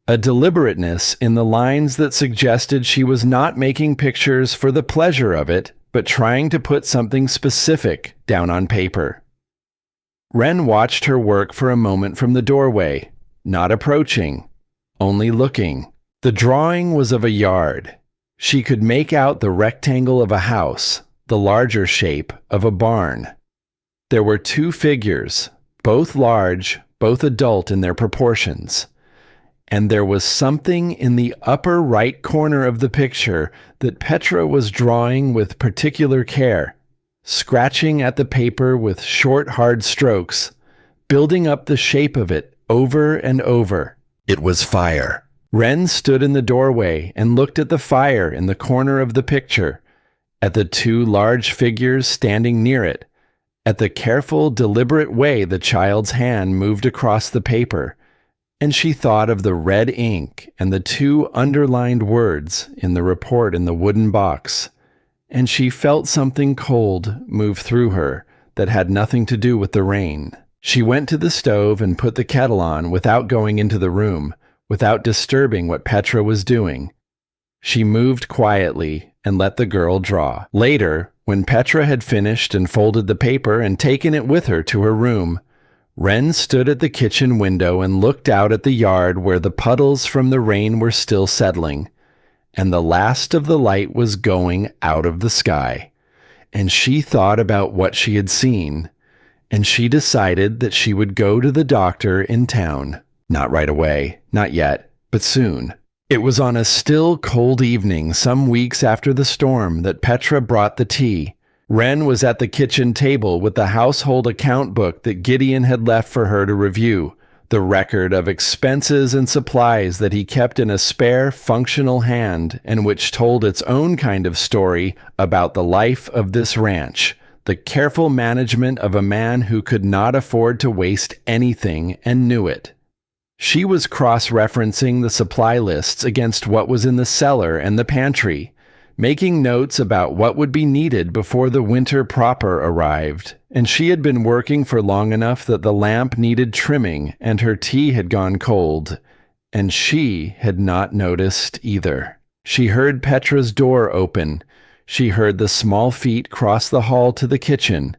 A deliberateness in the lines that suggested she was not making pictures for the pleasure of it, but trying to put something specific down on paper. Wren watched her work for a moment from the doorway, not approaching, only looking. The drawing was of a yard. She could make out the rectangle of a house, the larger shape of a barn. There were 2 figures, both large, both adult in their proportions. And there was something in the upper right corner of the picture that Petra was drawing with particular care, scratching at the paper with short, hard strokes, building up the shape of it over and over. It was fire. Wren stood in the doorway and looked at the fire in the corner of the picture, at the 2 large figures standing near it, at the careful, deliberate way the child's hand moved across the paper, and she thought of the red ink and the 2 underlined words in the report in the wooden box, and she felt something cold move through her that had nothing to do with the rain. She went to the stove and put the kettle on without going into the room, without disturbing what Petra was doing. She moved quietly and let the girl draw. Later, When Petra had finished and folded the paper and taken it with her to her room, Wren stood at the kitchen window and looked out at the yard where the puddles from the rain were still settling, and the last of the light was going out of the sky. And she thought about what she had seen, and she decided that she would go to the doctor in town. Not right away, not yet, but soon. It was on a still, cold evening some weeks after the storm that Petra brought the tea. Wren was at the kitchen table with the household account book that Gideon had left for her to review, the record of expenses and supplies that he kept in a spare, functional hand, and which told its own kind of story about the life of this ranch, the careful management of a man who could not afford to waste anything and knew it. She was cross-referencing the supply lists against what was in the cellar and the pantry, making notes about what would be needed before the winter proper arrived, and she had been working for long enough that the lamp needed trimming and her tea had gone cold, and she had not noticed either. She heard Petra's door open. She heard the small feet cross the hall to the kitchen.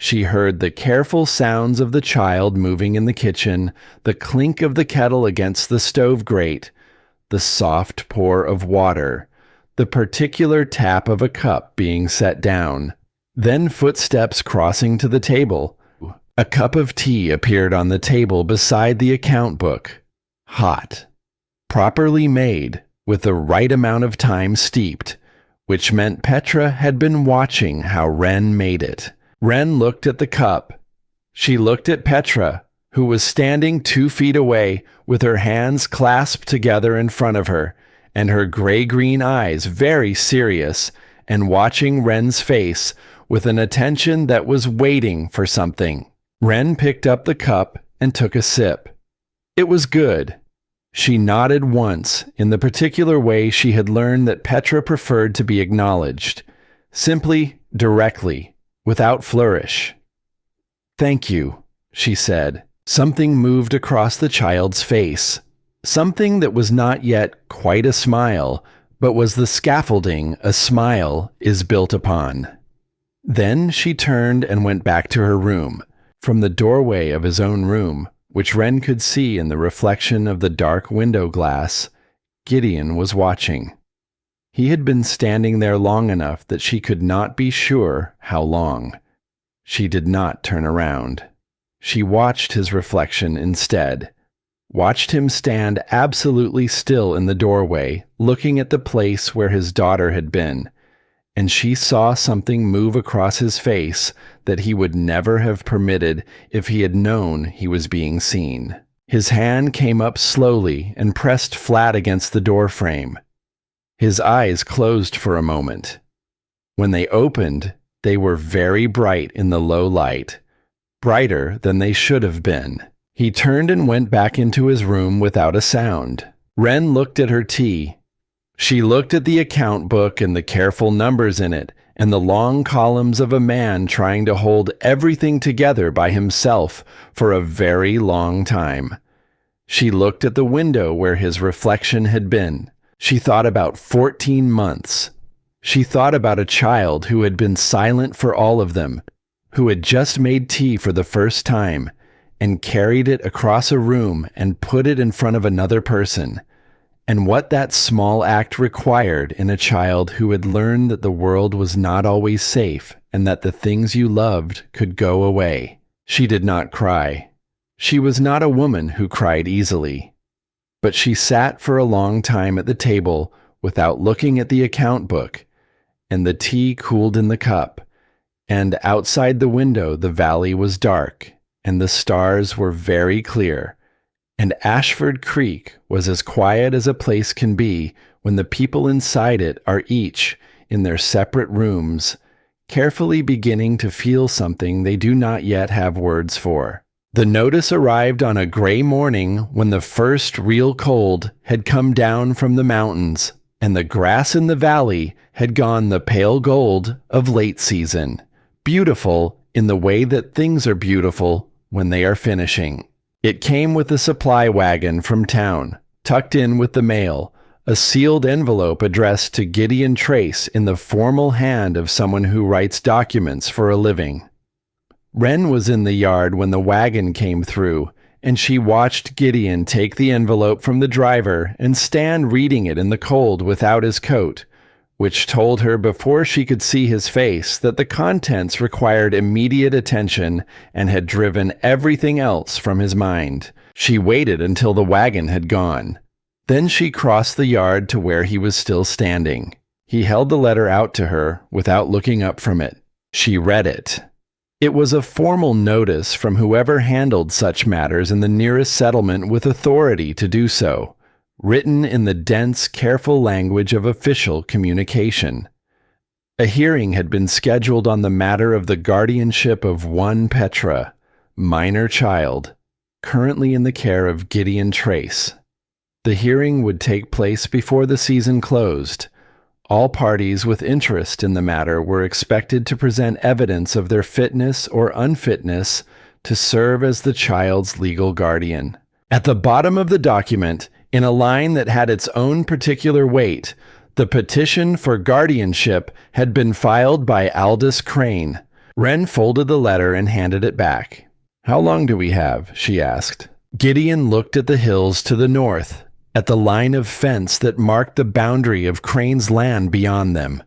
She heard the careful sounds of the child moving in the kitchen, the clink of the kettle against the stove grate, the soft pour of water, the particular tap of a cup being set down. Then footsteps crossing to the table. A cup of tea appeared on the table beside the account book. Hot. Properly made, with the right amount of time steeped, which meant Petra had been watching how Wren made it. Wren looked at the cup. She looked at Petra, who was standing 2 feet away with her hands clasped together in front of her, and her gray-green eyes very serious, and watching Wren's face with an attention that was waiting for something. Wren picked up the cup and took a sip. It was good. She nodded once in the particular way she had learned that Petra preferred to be acknowledged, simply, directly, without flourish. "Thank you," she said. Something moved across the child's face. Something that was not yet quite a smile, but was the scaffolding a smile is built upon. Then she turned and went back to her room. From the doorway of his own room, which Wren could see in the reflection of the dark window glass, Gideon was watching. He had been standing there long enough that she could not be sure how long. She did not turn around. She watched his reflection instead, watched him stand absolutely still in the doorway, looking at the place where his daughter had been, and she saw something move across his face that he would never have permitted if he had known he was being seen. His hand came up slowly and pressed flat against the door frame. His eyes closed for a moment. When they opened, they were very bright in the low light, brighter than they should have been. He turned and went back into his room without a sound. Wren looked at her tea. She looked at the account book and the careful numbers in it, and the long columns of a man trying to hold everything together by himself for a very long time. She looked at the window where his reflection had been. She thought about 14 months. She thought about a child who had been silent for all of them, who had just made tea for the first time, and carried it across a room and put it in front of another person, and what that small act required in a child who had learned that the world was not always safe and that the things you loved could go away. She did not cry. She was not a woman who cried easily. But she sat for a long time at the table without looking at the account book, and the tea cooled in the cup, and outside the window the valley was dark, and the stars were very clear, and Ashford Creek was as quiet as a place can be when the people inside it are each, in their separate rooms, carefully beginning to feel something they do not yet have words for. The notice arrived on a gray morning when the first real cold had come down from the mountains, and the grass in the valley had gone the pale gold of late season, beautiful in the way that things are beautiful when they are finishing. It came with a supply wagon from town, tucked in with the mail, a sealed envelope addressed to Gideon Trace in the formal hand of someone who writes documents for a living. Wren was in the yard when the wagon came through, and she watched Gideon take the envelope from the driver and stand reading it in the cold without his coat, which told her before she could see his face that the contents required immediate attention and had driven everything else from his mind. She waited until the wagon had gone. Then she crossed the yard to where he was still standing. He held the letter out to her without looking up from it. She read it. It was a formal notice from whoever handled such matters in the nearest settlement with authority to do so, written in the dense, careful language of official communication. A hearing had been scheduled on the matter of the guardianship of one Petra, minor child, currently in the care of Gideon Trace. The hearing would take place before the season closed. All parties with interest in the matter were expected to present evidence of their fitness or unfitness to serve as the child's legal guardian. At the bottom of the document, in a line that had its own particular weight, the petition for guardianship had been filed by Aldous Crane. Wren folded the letter and handed it back. "How long do we have?" she asked. Gideon looked at the hills to the north, at the line of fence that marked the boundary of Crane's land beyond them.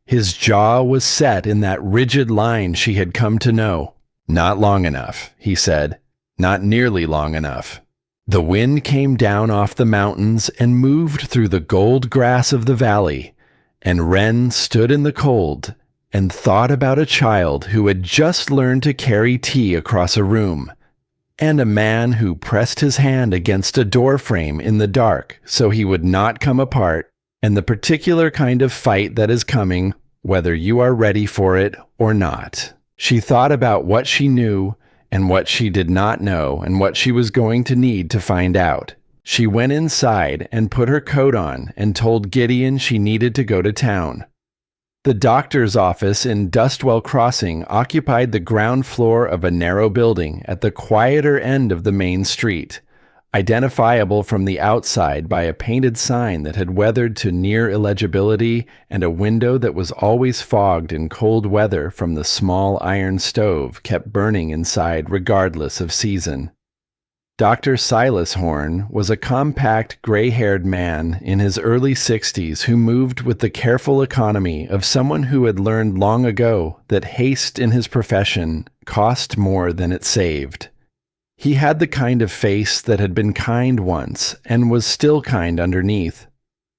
His jaw was set in that rigid line she had come to know. "Not long enough," he said. "Not nearly long enough." The wind came down off the mountains and moved through the gold grass of the valley, and Wren stood in the cold and thought about a child who had just learned to carry tea across a room, and a man who pressed his hand against a door frame in the dark so he would not come apart, and the particular kind of fight that is coming, whether you are ready for it or not. She thought about what she knew and what she did not know and what she was going to need to find out. She went inside and put her coat on and told Gideon she needed to go to town. The doctor's office in Dustwell Crossing occupied the ground floor of a narrow building at the quieter end of the main street, identifiable from the outside by a painted sign that had weathered to near illegibility and a window that was always fogged in cold weather from the small iron stove kept burning inside regardless of season. Dr. Silas Horn was a compact, gray-haired man in his early 60s who moved with the careful economy of someone who had learned long ago that haste in his profession cost more than it saved. He had the kind of face that had been kind once and was still kind underneath,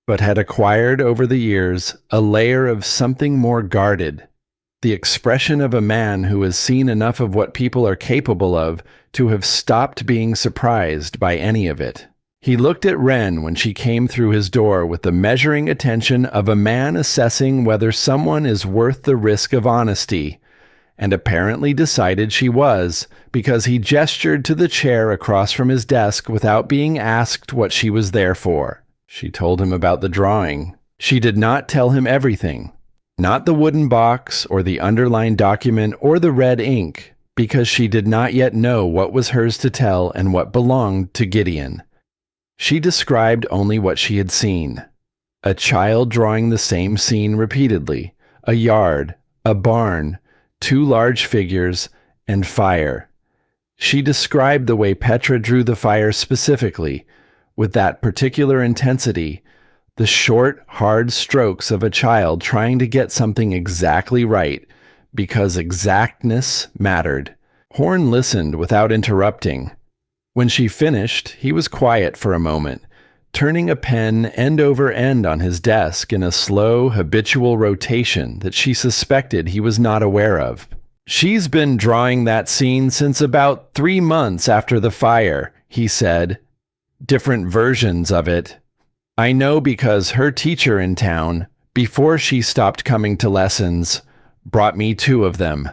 but had acquired over the years a layer of something more guarded, the expression of a man who has seen enough of what people are capable of to have stopped being surprised by any of it. He looked at Wren when she came through his door with the measuring attention of a man assessing whether someone is worth the risk of honesty, and apparently decided she was, because he gestured to the chair across from his desk without being asked what she was there for. She told him about the drawing. She did not tell him everything. Not the wooden box or the underlined document or the red ink, because she did not yet know what was hers to tell and what belonged to Gideon. She described only what she had seen. A child drawing the same scene repeatedly, a yard, a barn, 2 large figures, and fire. She described the way Petra drew the fire specifically, with that particular intensity, the short, hard strokes of a child trying to get something exactly right, because exactness mattered. Horn listened without interrupting. When she finished, he was quiet for a moment, turning a pen end over end on his desk in a slow, habitual rotation that she suspected he was not aware of. "She's been drawing that scene since about 3 months after the fire," he said. "Different versions of it. I know because her teacher in town, before she stopped coming to lessons, brought me 2 of them."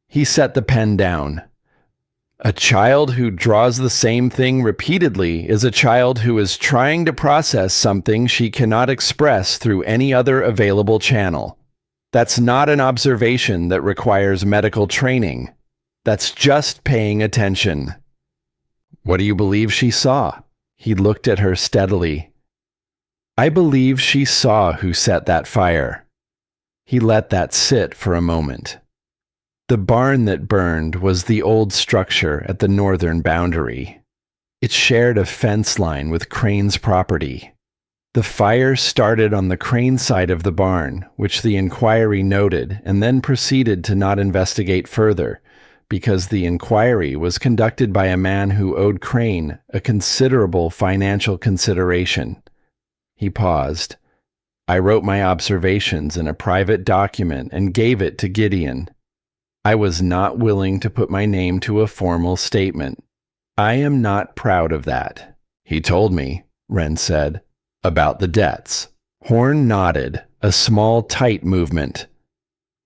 He set the pen down. "A child who draws the same thing repeatedly is a child who is trying to process something she cannot express through any other available channel. That's not an observation that requires medical training. That's just paying attention." "What do you believe she saw?" He looked at her steadily. I believe she saw who set that fire. He let that sit for a moment. The barn that burned was the old structure at the northern boundary. It shared a fence line with Crane's property. The fire started on the Crane side of the barn, which the inquiry noted, and then proceeded to not investigate further, because the inquiry was conducted by a man who owed Crane a considerable financial consideration. He paused. I wrote my observations in a private document and gave it to Gideon. I was not willing to put my name to a formal statement. I am not proud of that. He told me, Wren said, about the debts. Horn nodded, a small, tight movement.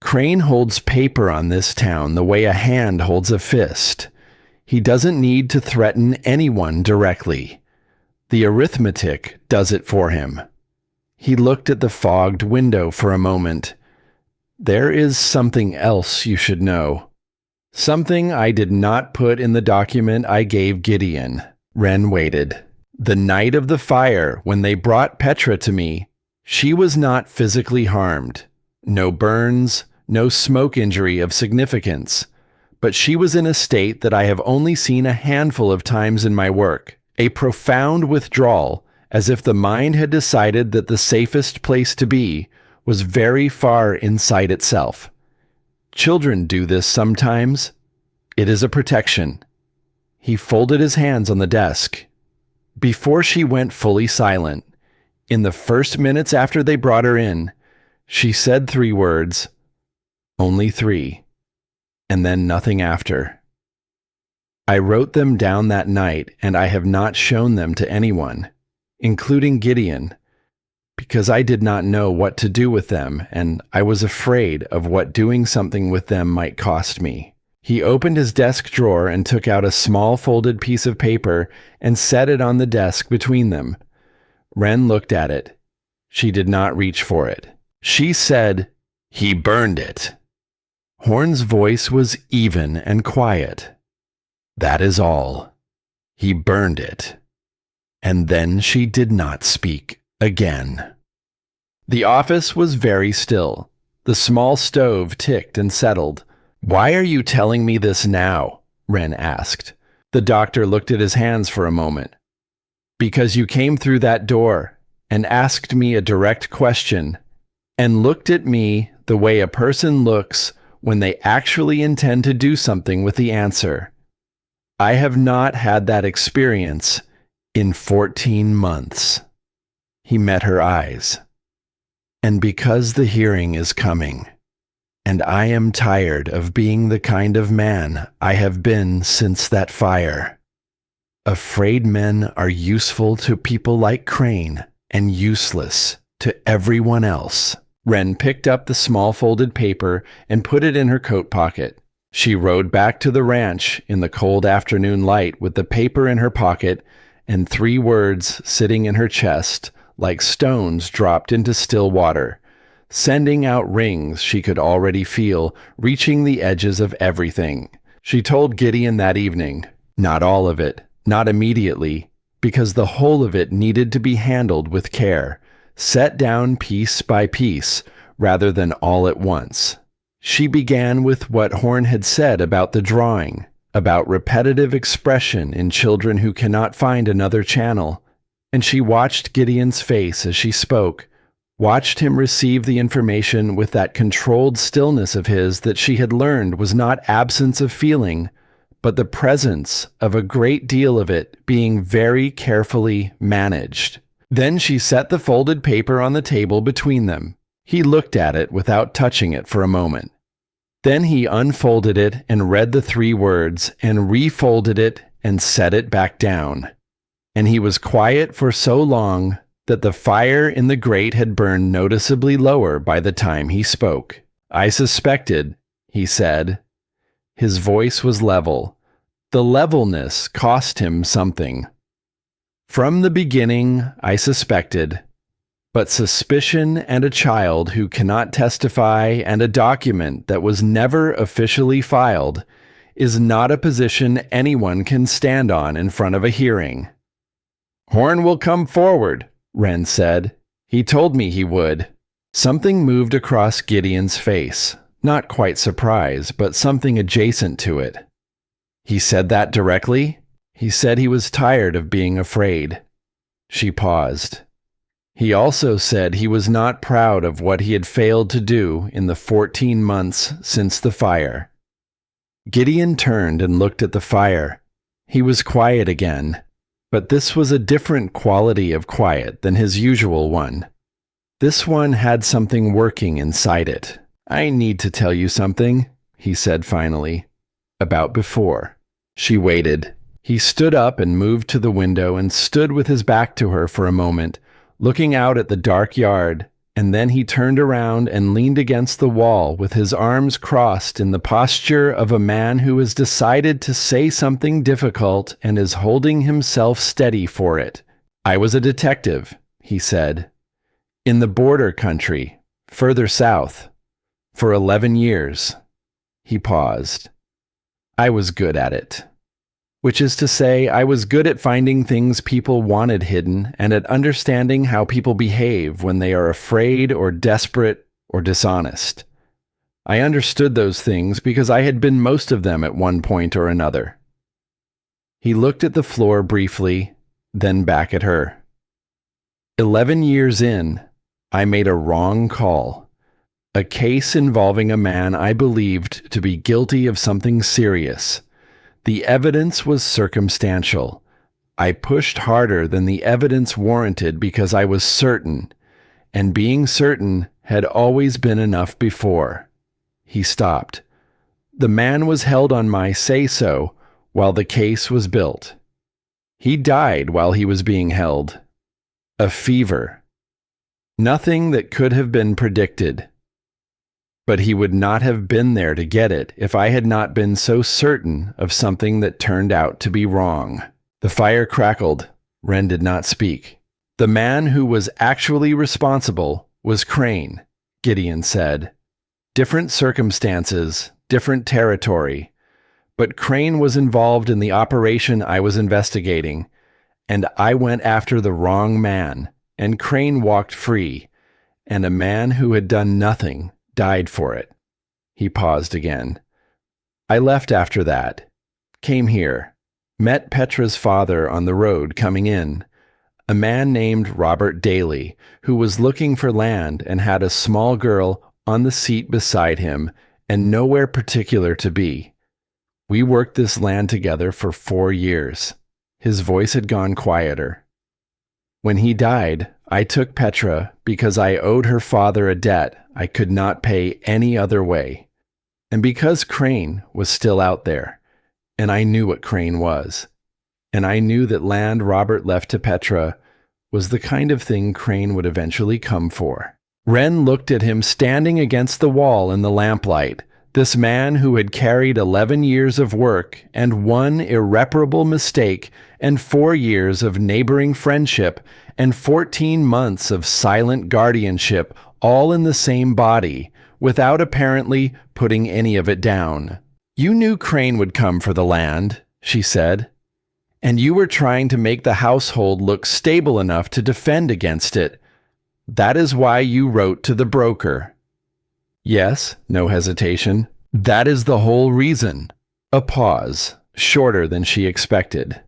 Crane holds paper on this town the way a hand holds a fist. He doesn't need to threaten anyone directly. The arithmetic does it for him. He looked at the fogged window for a moment. There is something else you should know. Something I did not put in the document I gave Gideon. Wren waited. The night of the fire, when they brought Petra to me, she was not physically harmed. No burns, no smoke injury of significance. But she was in a state that I have only seen a handful of times in my work. A profound withdrawal, as if the mind had decided that the safest place to be was very far inside itself. Children do this sometimes. It is a protection. He folded his hands on the desk. Before she went fully silent, in the first minutes after they brought her in, she said 3 words, only 3, and then nothing after. I wrote them down that night, and I have not shown them to anyone, including Gideon, because I did not know what to do with them, and I was afraid of what doing something with them might cost me. He opened his desk drawer and took out a small folded piece of paper and set it on the desk between them. Wren looked at it. She did not reach for it. She said, "He burned it." Horn's voice was even and quiet. That is all. He burned it. And then she did not speak again. The office was very still. The small stove ticked and settled. "Why are you telling me this now?" Wren asked. The doctor looked at his hands for a moment. "Because you came through that door and asked me a direct question and looked at me the way a person looks when they actually intend to do something with the answer. I have not had that experience in 14 months. He met her eyes. "And because the hearing is coming, and I am tired of being the kind of man I have been since that fire. Afraid men are useful to people like Crane and useless to everyone else." Wren picked up the small folded paper and put it in her coat pocket. She rode back to the ranch in the cold afternoon light with the paper in her pocket and 3 words sitting in her chest like stones dropped into still water, sending out rings she could already feel, reaching the edges of everything. She told Gideon that evening, not all of it, not immediately, because the whole of it needed to be handled with care, set down piece by piece, rather than all at once. She began with what Horn had said about the drawing, about repetitive expression in children who cannot find another channel, and she watched Gideon's face as she spoke, watched him receive the information with that controlled stillness of his that she had learned was not absence of feeling, but the presence of a great deal of it being very carefully managed. Then she set the folded paper on the table between them. He looked at it without touching it for a moment. Then he unfolded it and read the 3 words and refolded it and set it back down. And he was quiet for so long that the fire in the grate had burned noticeably lower by the time he spoke. "I suspected," he said. His voice was level. The levelness cost him something. "From the beginning, I suspected. But suspicion and a child who cannot testify and a document that was never officially filed is not a position anyone can stand on in front of a hearing." "Horn will come forward," Wren said. He told me he would. Something moved across Gideon's face. Not quite surprise, but something adjacent to it. He said that directly? He said he was tired of being afraid. She paused. He also said he was not proud of what he had failed to do in the 14 months since the fire. Gideon turned and looked at the fire. He was quiet again, but this was a different quality of quiet than his usual one. This one had something working inside it. I need to tell you something, he said finally. About before. She waited. He stood up and moved to the window and stood with his back to her for a moment, looking out at the dark yard, and then he turned around and leaned against the wall with his arms crossed in the posture of a man who has decided to say something difficult and is holding himself steady for it. I was a detective, he said, in the border country, further south, for 11 years. He paused. I was good at it. Which is to say, I was good at finding things people wanted hidden and at understanding how people behave when they are afraid or desperate or dishonest. I understood those things because I had been most of them at one point or another. He looked at the floor briefly, then back at her. 11 years in, I made a wrong call. A case involving a man I believed to be guilty of something serious. The evidence was circumstantial. I pushed harder than the evidence warranted because I was certain, and being certain had always been enough before. He stopped. The man was held on my say-so while the case was built. He died while he was being held. A fever. Nothing that could have been predicted. But he would not have been there to get it if I had not been so certain of something that turned out to be wrong. The fire crackled. Wren did not speak. The man who was actually responsible was Crane, Gideon said. Different circumstances, different territory. But Crane was involved in the operation I was investigating, and I went after the wrong man, and Crane walked free, and a man who had done nothing died for it. He paused again. I left after that. Came here. Met Petra's father on the road coming in. A man named Robert Daly, who was looking for land and had a small girl on the seat beside him and nowhere particular to be. We worked this land together for 4 years. His voice had gone quieter. When he died, I took Petra because I owed her father a debt I could not pay any other way, and because Crane was still out there, and I knew what Crane was, and I knew that land Robert left to Petra was the kind of thing Crane would eventually come for. Wren looked at him standing against the wall in the lamplight, this man who had carried 11 years of work and 1 irreparable mistake and 4 years of neighboring friendship and 14 months of silent guardianship all in the same body, without apparently putting any of it down. You knew Crane would come for the land, she said, and you were trying to make the household look stable enough to defend against it. That is why you wrote to the broker. Yes, no hesitation. That is the whole reason. A pause, shorter than she expected.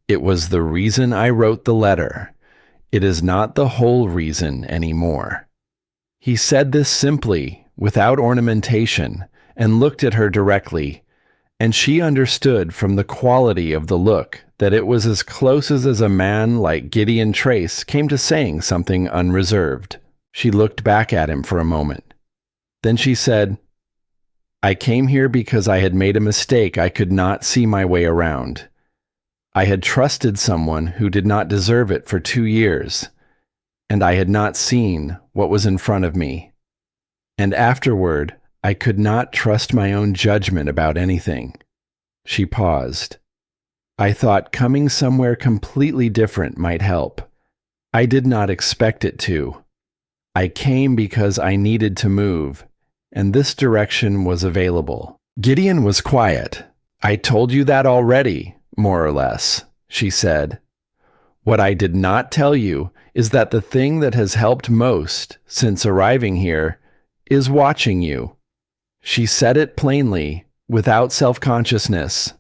It was the reason I wrote the letter. It is not the whole reason anymore. He said this simply, without ornamentation, and looked at her directly, and she understood from the quality of the look that it was as close as a man like Gideon Trace came to saying something unreserved. She looked back at him for a moment. Then she said, I came here because I had made a mistake I could not see my way around. I had trusted someone who did not deserve it for 2 years, and I had not seen what was in front of me. And afterward, I could not trust my own judgment about anything. She paused. I thought coming somewhere completely different might help. I did not expect it to. I came because I needed to move, and this direction was available. Gideon was quiet. I told you that already, more or less, she said. What I did not tell you is that the thing that has helped most since arriving here is watching you." She said it plainly, without self-consciousness.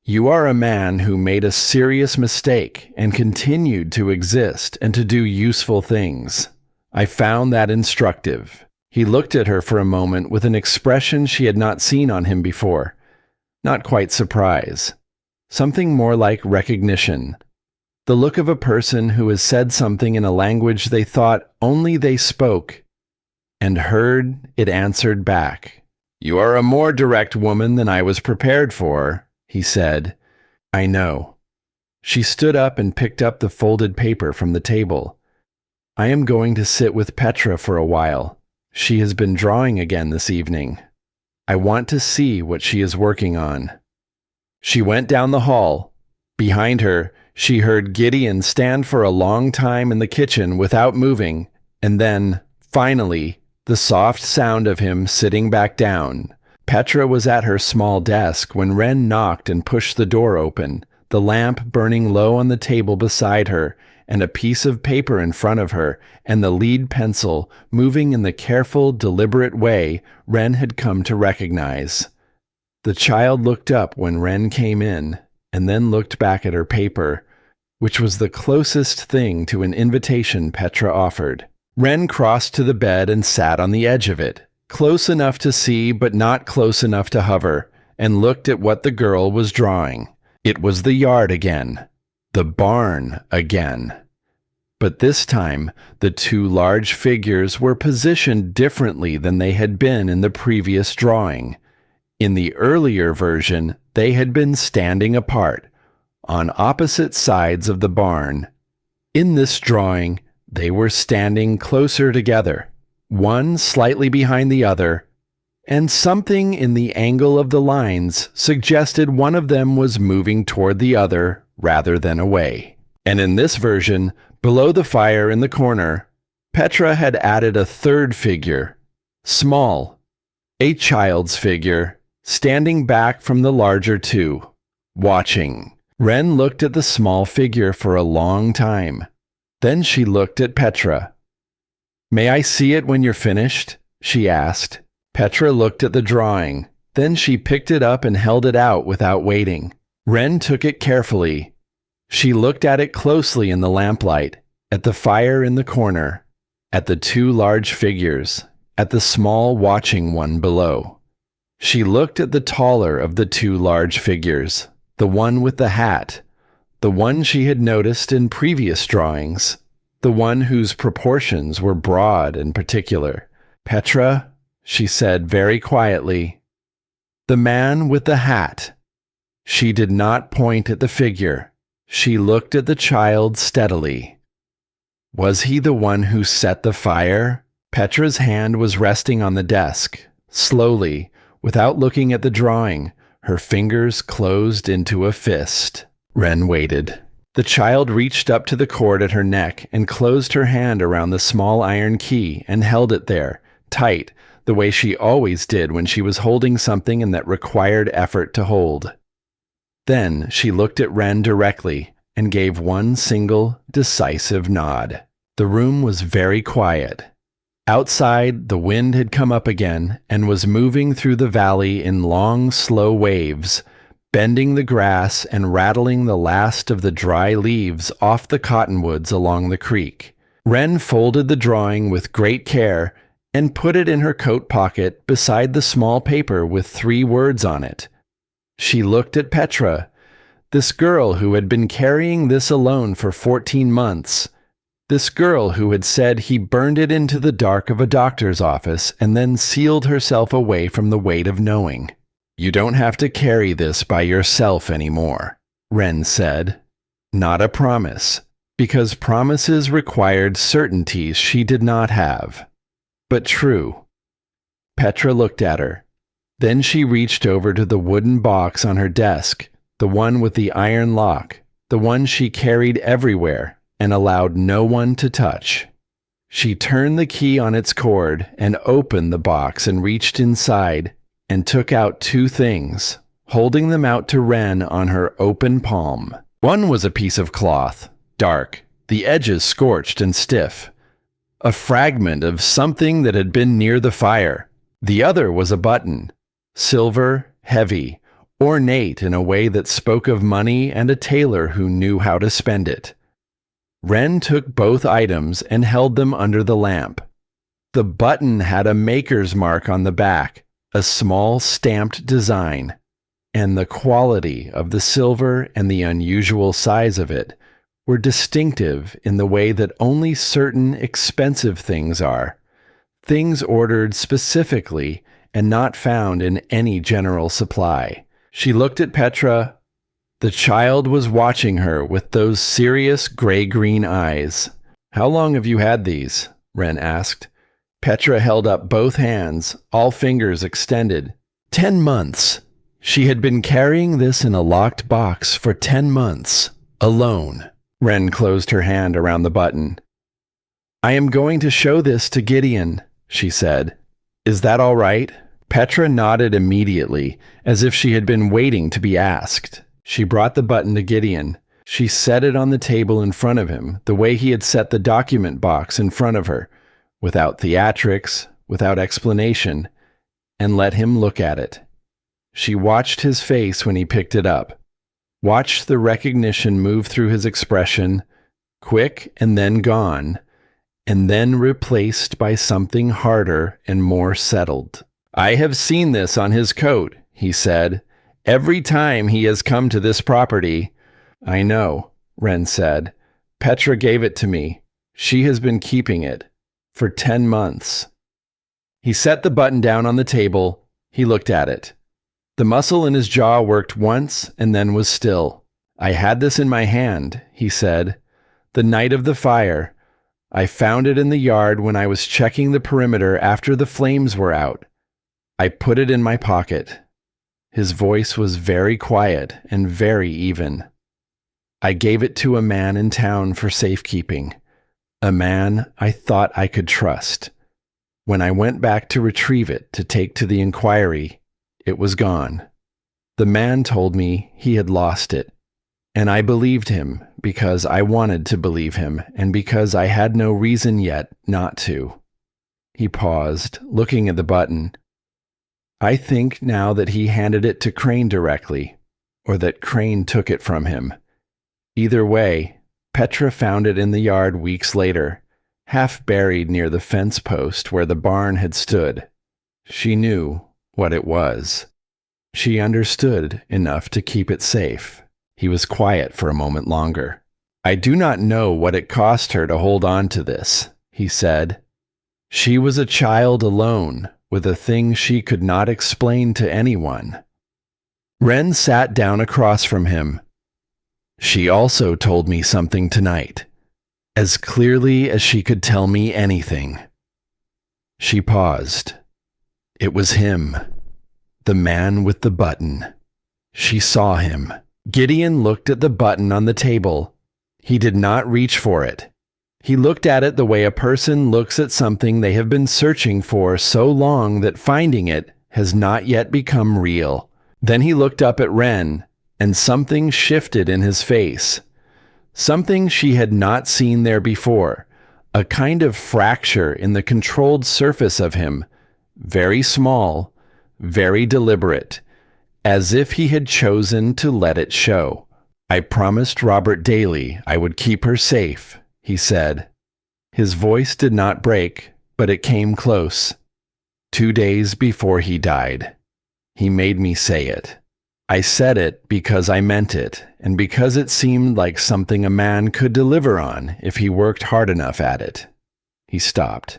"You are a man who made a serious mistake and continued to exist and to do useful things. I found that instructive." He looked at her for a moment with an expression she had not seen on him before. Not quite surprise. Something more like recognition. The look of a person who has said something in a language they thought only they spoke, and heard it answered back. "You are a more direct woman than I was prepared for," he said. "I know." She stood up and picked up the folded paper from the table. "I am going to sit with Petra for a while. She has been drawing again this evening. I want to see what she is working on." She went down the hall. Behind her, she heard Gideon stand for a long time in the kitchen without moving, and then, finally, the soft sound of him sitting back down. Petra was at her small desk when Wren knocked and pushed the door open, the lamp burning low on the table beside her, and a piece of paper in front of her, and the lead pencil moving in the careful, deliberate way Wren had come to recognize. The child looked up when Wren came in, and then looked back at her paper, which was the closest thing to an invitation Petra offered. Wren crossed to the bed and sat on the edge of it, close enough to see but not close enough to hover, and looked at what the girl was drawing. It was the yard again. The barn again. But this time, the two large figures were positioned differently than they had been in the previous drawing. In the earlier version, they had been standing apart, on opposite sides of the barn. In this drawing, they were standing closer together, one slightly behind the other, and something in the angle of the lines suggested one of them was moving toward the other rather than away. And in this version, below the fire in the corner, Petra had added a third figure, small, a child's figure, standing back from the larger two, watching. Wren looked at the small figure for a long time. Then she looked at Petra. "May I see it when you're finished?" she asked. Petra looked at the drawing. Then she picked it up and held it out without waiting. Wren took it carefully. She looked at it closely in the lamplight, at the fire in the corner, at the two large figures, at the small watching one below. She looked at the taller of the two large figures, the one with the hat, the one she had noticed in previous drawings, the one whose proportions were broad and particular. "Petra," she said very quietly, "the man with the hat." She did not point at the figure. She looked at the child steadily. Was he the one who set the fire? Petra's hand was resting on the desk. Slowly, without looking at the drawing, her fingers closed into a fist. Wren waited. The child reached up to the cord at her neck and closed her hand around the small iron key and held it there, tight, the way she always did when she was holding something and that required effort to hold. Then she looked at Wren directly and gave one single, decisive nod. The room was very quiet. Outside, the wind had come up again and was moving through the valley in long, slow waves, bending the grass and rattling the last of the dry leaves off the cottonwoods along the creek. Wren folded the drawing with great care and put it in her coat pocket beside the small paper with 3 words on it. She looked at Petra, this girl who had been carrying this alone for 14 months, this girl who had said he burned it into the dark of a doctor's office and then sealed herself away from the weight of knowing. "You don't have to carry this by yourself anymore," Wren said. Not a promise, because promises required certainties she did not have. But true. Petra looked at her. Then she reached over to the wooden box on her desk, the one with the iron lock, the one she carried everywhere and allowed no one to touch. She turned the key on its cord and opened the box and reached inside and took out 2 things, holding them out to Wren on her open palm. One was a piece of cloth, dark, the edges scorched and stiff. A fragment of something that had been near the fire. The other was a button, silver, heavy, ornate in a way that spoke of money and a tailor who knew how to spend it. Wren took both items and held them under the lamp. The button had a maker's mark on the back, a small stamped design, and the quality of the silver and the unusual size of it were distinctive in the way that only certain expensive things are, things ordered specifically and not found in any general supply. She looked at Petra. The child was watching her with those serious gray-green eyes. "How long have you had these?" Wren asked. Petra held up both hands, all fingers extended. 10 months. She had been carrying this in a locked box for 10 months, alone. Wren closed her hand around the button. "I am going to show this to Gideon," she said. "Is that all right?" Petra nodded immediately, as if she had been waiting to be asked. She brought the button to Gideon. She set it on the table in front of him, the way he had set the document box in front of her, without theatrics, without explanation, and let him look at it. She watched his face when he picked it up, watched the recognition move through his expression, quick and then gone, and then replaced by something harder and more settled. "I have seen this on his coat," he said, "every time he has come to this property." "I know," Wren said. "Petra gave it to me. She has been keeping it for 10 months. He set the button down on the table. He looked at it. The muscle in his jaw worked once and then was still. "I had this in my hand," he said, "the night of the fire. I found it in the yard when I was checking the perimeter after the flames were out. I put it in my pocket." His voice was very quiet and very even. "I gave it to a man in town for safekeeping, a man I thought I could trust. When I went back to retrieve it to take to the inquiry, it was gone. The man told me he had lost it, and I believed him because I wanted to believe him and because I had no reason yet not to." He paused, looking at the button. "I think now that he handed it to Crane directly, or that Crane took it from him. Either way, Petra found it in the yard weeks later, half buried near the fence post where the barn had stood. She knew what it was. She understood enough to keep it safe." He was quiet for a moment longer. "I do not know what it cost her to hold on to this," he said. "She was a child alone, with a thing she could not explain to anyone." Wren sat down across from him. "She also told me something tonight, as clearly as she could tell me anything." She paused. It was him, the man with the button. She saw him. Gideon looked at the button on the table. He did not reach for it. He looked at it the way a person looks at something they have been searching for so long that finding it has not yet become real. Then he looked up at Wren, and something shifted in his face. Something she had not seen there before, a kind of fracture in the controlled surface of him, very small, very deliberate, as if he had chosen to let it show. "I promised Robert Daly I would keep her safe," he said. His voice did not break, but it came close. 2 days before he died. He made me say it. I said it because I meant it, and because it seemed like something a man could deliver on if he worked hard enough at it. He stopped.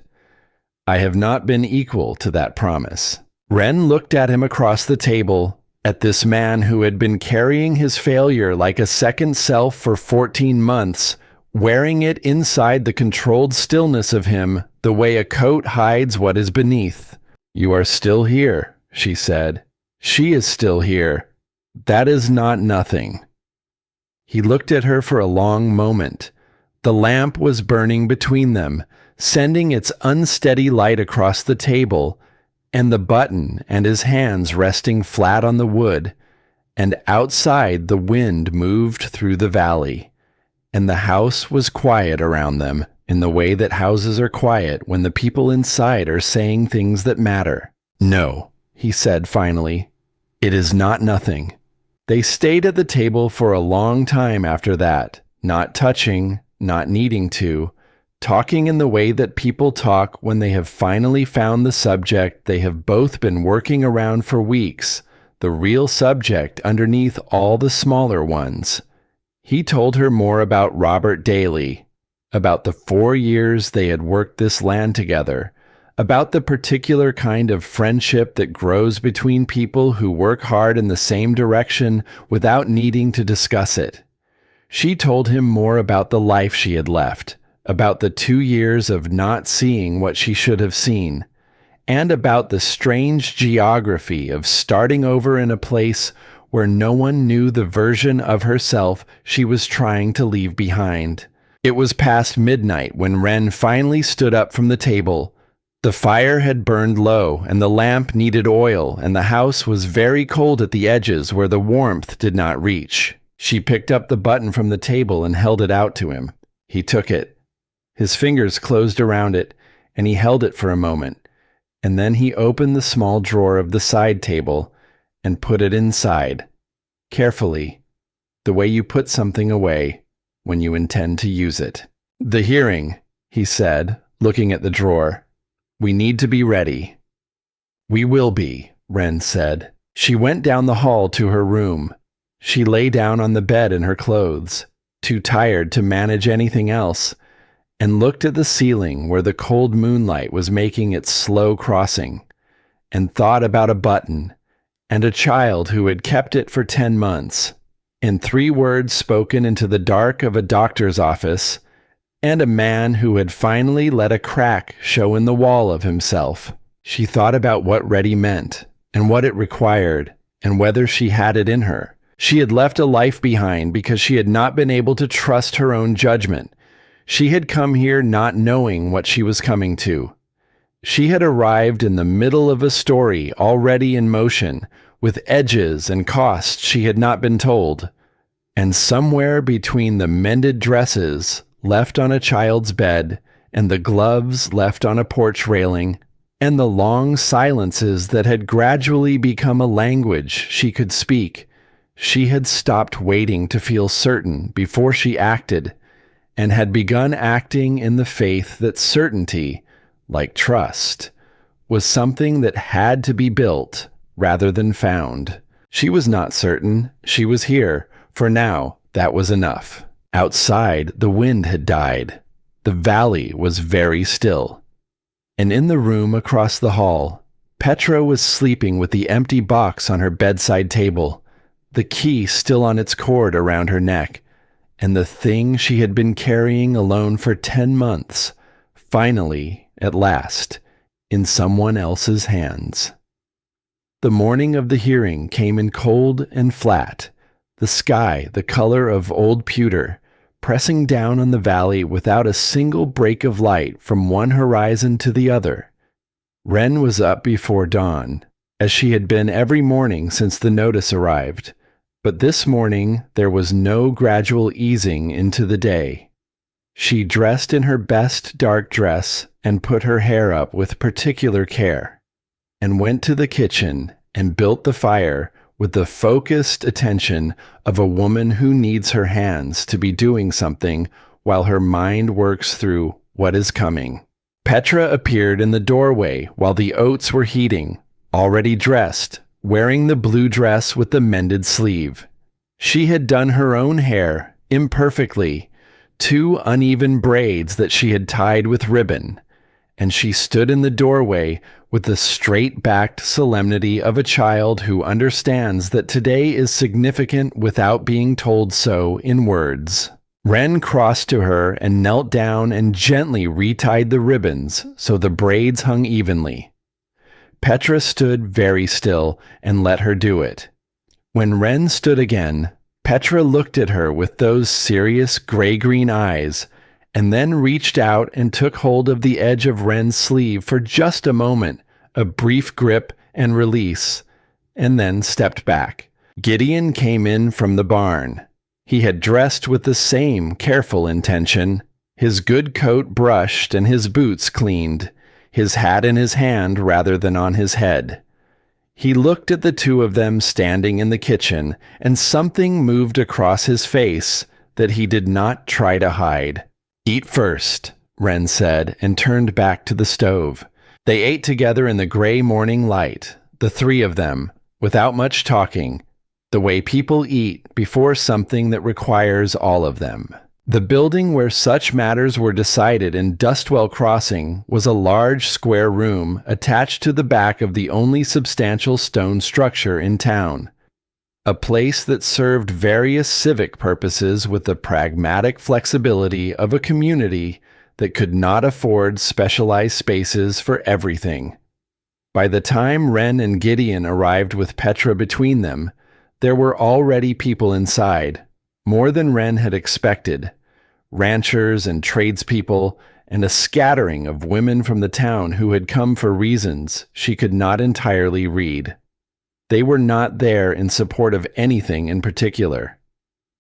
I have not been equal to that promise. Wren looked at him across the table, at this man who had been carrying his failure like a second self for 14 months, wearing it inside the controlled stillness of him the way a coat hides what is beneath. "You are still here," she said. "She is still here. That is not nothing." He looked at her for a long moment. The lamp was burning between them, sending its unsteady light across the table, and the button and his hands resting flat on the wood, and outside the wind moved through the valley, and the house was quiet around them in the way that houses are quiet when the people inside are saying things that matter. "No," he said finally. "It is not nothing." They stayed at the table for a long time after that, not touching, not needing to, talking in the way that people talk when they have finally found the subject they have both been working around for weeks, the real subject underneath all the smaller ones. He told her more about Robert Daly, about the 4 years they had worked this land together, about the particular kind of friendship that grows between people who work hard in the same direction without needing to discuss it. She told him more about the life she had left, about the 2 years of not seeing what she should have seen, and about the strange geography of starting over in a place where no one knew the version of herself she was trying to leave behind. It was past midnight when Wren finally stood up from the table. The fire had burned low, and the lamp needed oil, and the house was very cold at the edges where the warmth did not reach. She picked up the button from the table and held it out to him. He took it. His fingers closed around it, and he held it for a moment, and then he opened the small drawer of the side table and put it inside, carefully, the way you put something away when you intend to use it. "The hearing," he said, looking at the drawer. "We need to be ready." "We will be," Wren said. She went down the hall to her room. She lay down on the bed in her clothes, too tired to manage anything else, and looked at the ceiling where the cold moonlight was making its slow crossing, and thought about a button, and a child who had kept it for 10 months, and 3 words spoken into the dark of a doctor's office, and a man who had finally let a crack show in the wall of himself. She thought about what ready meant, and what it required, and whether she had it in her. She had left a life behind because she had not been able to trust her own judgment. She had come here not knowing what she was coming to. She had arrived in the middle of a story already in motion, with edges and costs she had not been told. And somewhere between the mended dresses left on a child's bed, and the gloves left on a porch railing, and the long silences that had gradually become a language she could speak, she had stopped waiting to feel certain before she acted, and had begun acting in the faith that certainty, like trust, was something that had to be built rather than found. She was not certain she was here, for now that was enough. Outside, the wind had died. The valley was very still. And in the room across the hall, Petra was sleeping with the empty box on her bedside table, the key still on its cord around her neck, and the thing she had been carrying alone for 10 months, finally, at last, in someone else's hands. The morning of the hearing came in cold and flat, the sky the color of old pewter, pressing down on the valley without a single break of light from one horizon to the other. Wren was up before dawn, as she had been every morning since the notice arrived, but this morning there was no gradual easing into the day. She dressed in her best dark dress and put her hair up with particular care, and went to the kitchen and built the fire with the focused attention of a woman who needs her hands to be doing something while her mind works through what is coming. Petra appeared in the doorway while the oats were heating, already dressed, wearing the blue dress with the mended sleeve. She had done her own hair, imperfectly, 2 uneven braids that she had tied with ribbon, and she stood in the doorway with the straight-backed solemnity of a child who understands that today is significant without being told so in words. Wren crossed to her and knelt down and gently retied the ribbons so the braids hung evenly. Petra stood very still and let her do it. When Wren stood again, Petra looked at her with those serious gray-green eyes, and then reached out and took hold of the edge of Wren's sleeve for just a moment, a brief grip and release, and then stepped back. Gideon came in from the barn. He had dressed with the same careful intention, his good coat brushed and his boots cleaned, his hat in his hand rather than on his head. He looked at the two of them standing in the kitchen, and something moved across his face that he did not try to hide. "Eat first," Wren said, and turned back to the stove. They ate together in the gray morning light, the three of them, without much talking, the way people eat before something that requires all of them. The building where such matters were decided in Dustwell Crossing was a large square room attached to the back of the only substantial stone structure in town, a place that served various civic purposes with the pragmatic flexibility of a community that could not afford specialized spaces for everything. By the time Wren and Gideon arrived with Petra between them, there were already people inside, more than Wren had expected, ranchers and tradespeople, and a scattering of women from the town who had come for reasons she could not entirely read. They were not there in support of anything in particular.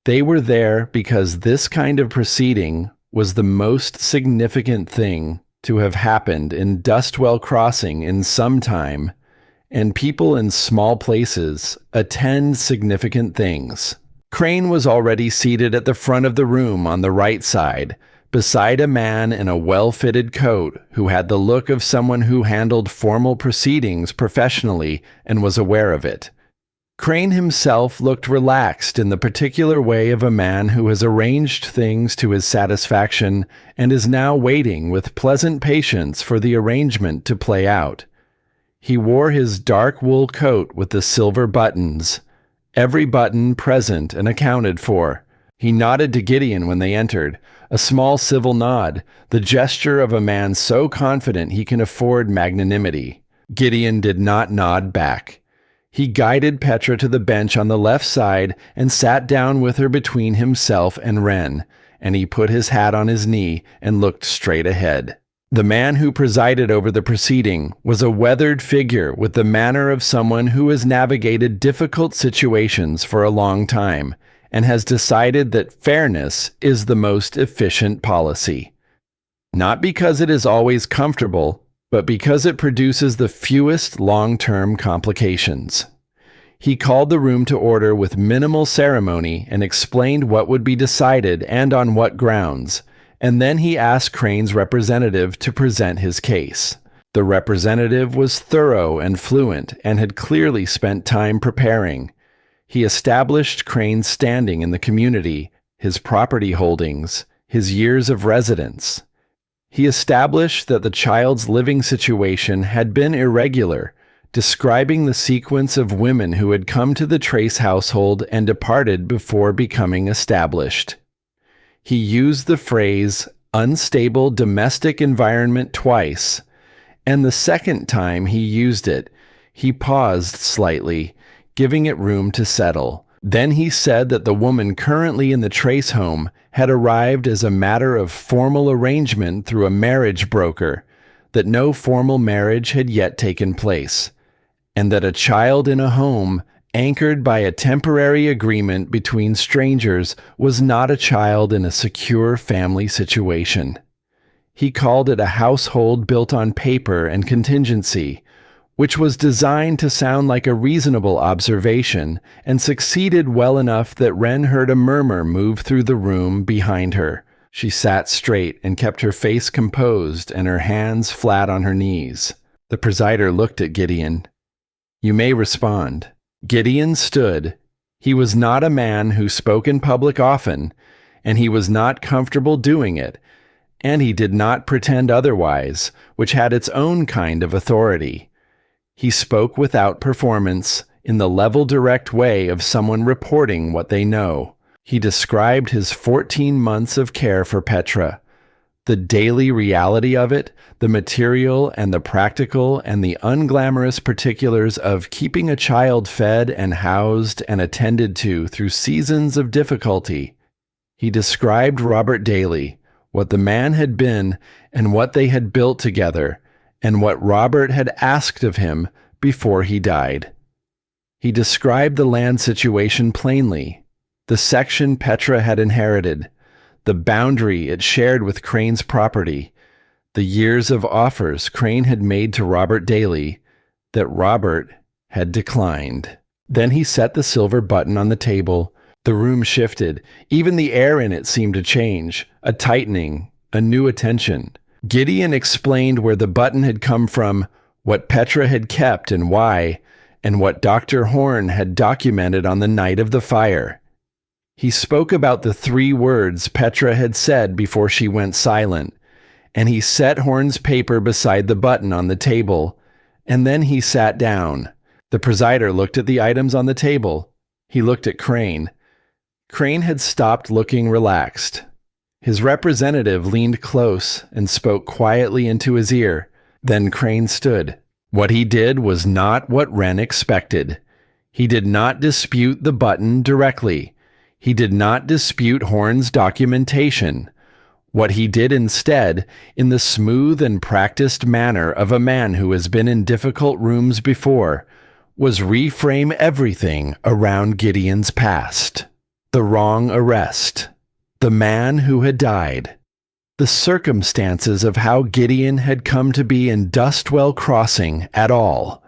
They were there because this kind of proceeding was the most significant thing to have happened in Dustwell Crossing in some time, and people in small places attend significant things. Crane was already seated at the front of the room on the right side, beside a man in a well-fitted coat who had the look of someone who handled formal proceedings professionally and was aware of it. Crane himself looked relaxed in the particular way of a man who has arranged things to his satisfaction and is now waiting with pleasant patience for the arrangement to play out. He wore his dark wool coat with the silver buttons, every button present and accounted for. He nodded to Gideon when they entered, a small civil nod, the gesture of a man so confident he can afford magnanimity. Gideon did not nod back. He guided Petra to the bench on the left side and sat down with her between himself and Wren, and he put his hat on his knee and looked straight ahead. The man who presided over the proceeding was a weathered figure with the manner of someone who has navigated difficult situations for a long time and has decided that fairness is the most efficient policy. Not because it is always comfortable, but because it produces the fewest long-term complications. He called the room to order with minimal ceremony and explained what would be decided and on what grounds, and then he asked Crane's representative to present his case. The representative was thorough and fluent and had clearly spent time preparing. He established Crane's standing in the community, his property holdings, his years of residence. He established that the child's living situation had been irregular, describing the sequence of women who had come to the Trace household and departed before becoming established. He used the phrase unstable domestic environment twice, and the second time he used it, he paused slightly, giving it room to settle. Then he said that the woman currently in the Trace home had arrived as a matter of formal arrangement through a marriage broker, that no formal marriage had yet taken place, and that a child in a home anchored by a temporary agreement between strangers was not a child in a secure family situation. He called it a household built on paper and contingency, which was designed to sound like a reasonable observation and succeeded well enough that Wren heard a murmur move through the room behind her. She sat straight and kept her face composed and her hands flat on her knees. The presider looked at Gideon. "You may respond." Gideon stood. He was not a man who spoke in public often, and he was not comfortable doing it, and he did not pretend otherwise, which had its own kind of authority. He spoke without performance, in the level direct way of someone reporting what they know. He described his 14 months of care for Petra, the daily reality of it, the material and the practical and the unglamorous particulars of keeping a child fed and housed and attended to through seasons of difficulty. He described Robert Daly, what the man had been and what they had built together, and what Robert had asked of him before he died. He described the land situation plainly, the section Petra had inherited, the boundary it shared with Crane's property, the years of offers Crane had made to Robert Daly that Robert had declined. Then he set the silver button on the table. The room shifted. Even the air in it seemed to change, a tightening, a new attention. Gideon explained where the button had come from, what Petra had kept and why, and what Dr. Horn had documented on the night of the fire. He spoke about the 3 words Petra had said before she went silent, and he set Horn's paper beside the button on the table, and then he sat down. The presider looked at the items on the table. He looked at Crane. Crane had stopped looking relaxed. His representative leaned close and spoke quietly into his ear. Then Crane stood. What he did was not what Wren expected. He did not dispute the button directly. He did not dispute Horn's documentation. What he did instead, in the smooth and practiced manner of a man who has been in difficult rooms before, was reframe everything around Gideon's past. The wrong arrest. The man who had died. The circumstances of how Gideon had come to be in Dustwell Crossing at all.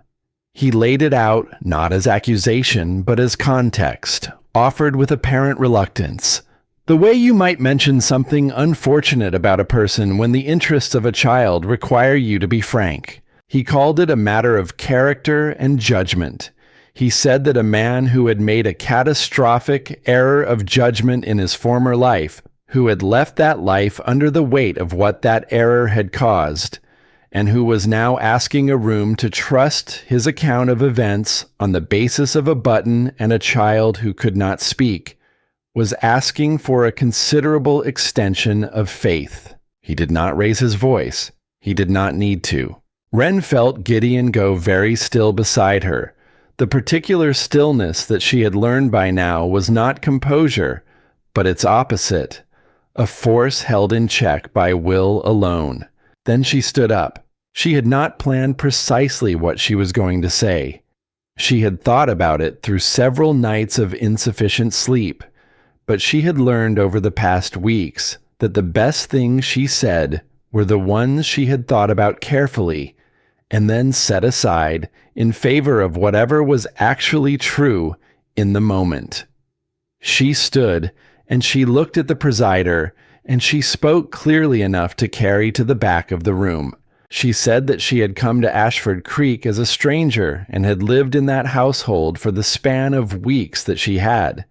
He laid it out not as accusation but as context, offered with apparent reluctance. The way you might mention something unfortunate about a person when the interests of a child require you to be frank. He called it a matter of character and judgment. He said that a man who had made a catastrophic error of judgment in his former life, who had left that life under the weight of what that error had caused, and who was now asking a room to trust his account of events on the basis of a button and a child who could not speak, was asking for a considerable extension of faith. He did not raise his voice. He did not need to. Wren felt Gideon go very still beside her. The particular stillness that she had learned by now was not composure, but its opposite, a force held in check by will alone. Then she stood up. She had not planned precisely what she was going to say. She had thought about it through several nights of insufficient sleep, but she had learned over the past weeks that the best things she said were the ones she had thought about carefully and then set aside in favor of whatever was actually true in the moment. She stood, and she looked at the presider, and she spoke clearly enough to carry to the back of the room. She said that she had come to Ashford Creek as a stranger and had lived in that household for the span of weeks that she had,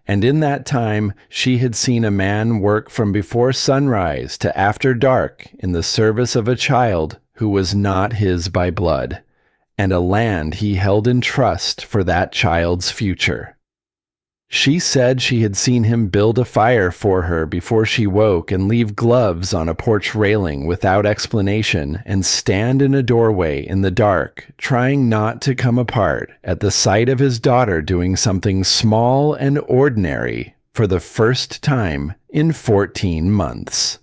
and in that time she had seen a man work from before sunrise to after dark in the service of a child who was not his by blood, and a land he held in trust for that child's future. She said she had seen him build a fire for her before she woke and leave gloves on a porch railing without explanation and stand in a doorway in the dark, trying not to come apart at the sight of his daughter doing something small and ordinary for the first time in 14 months.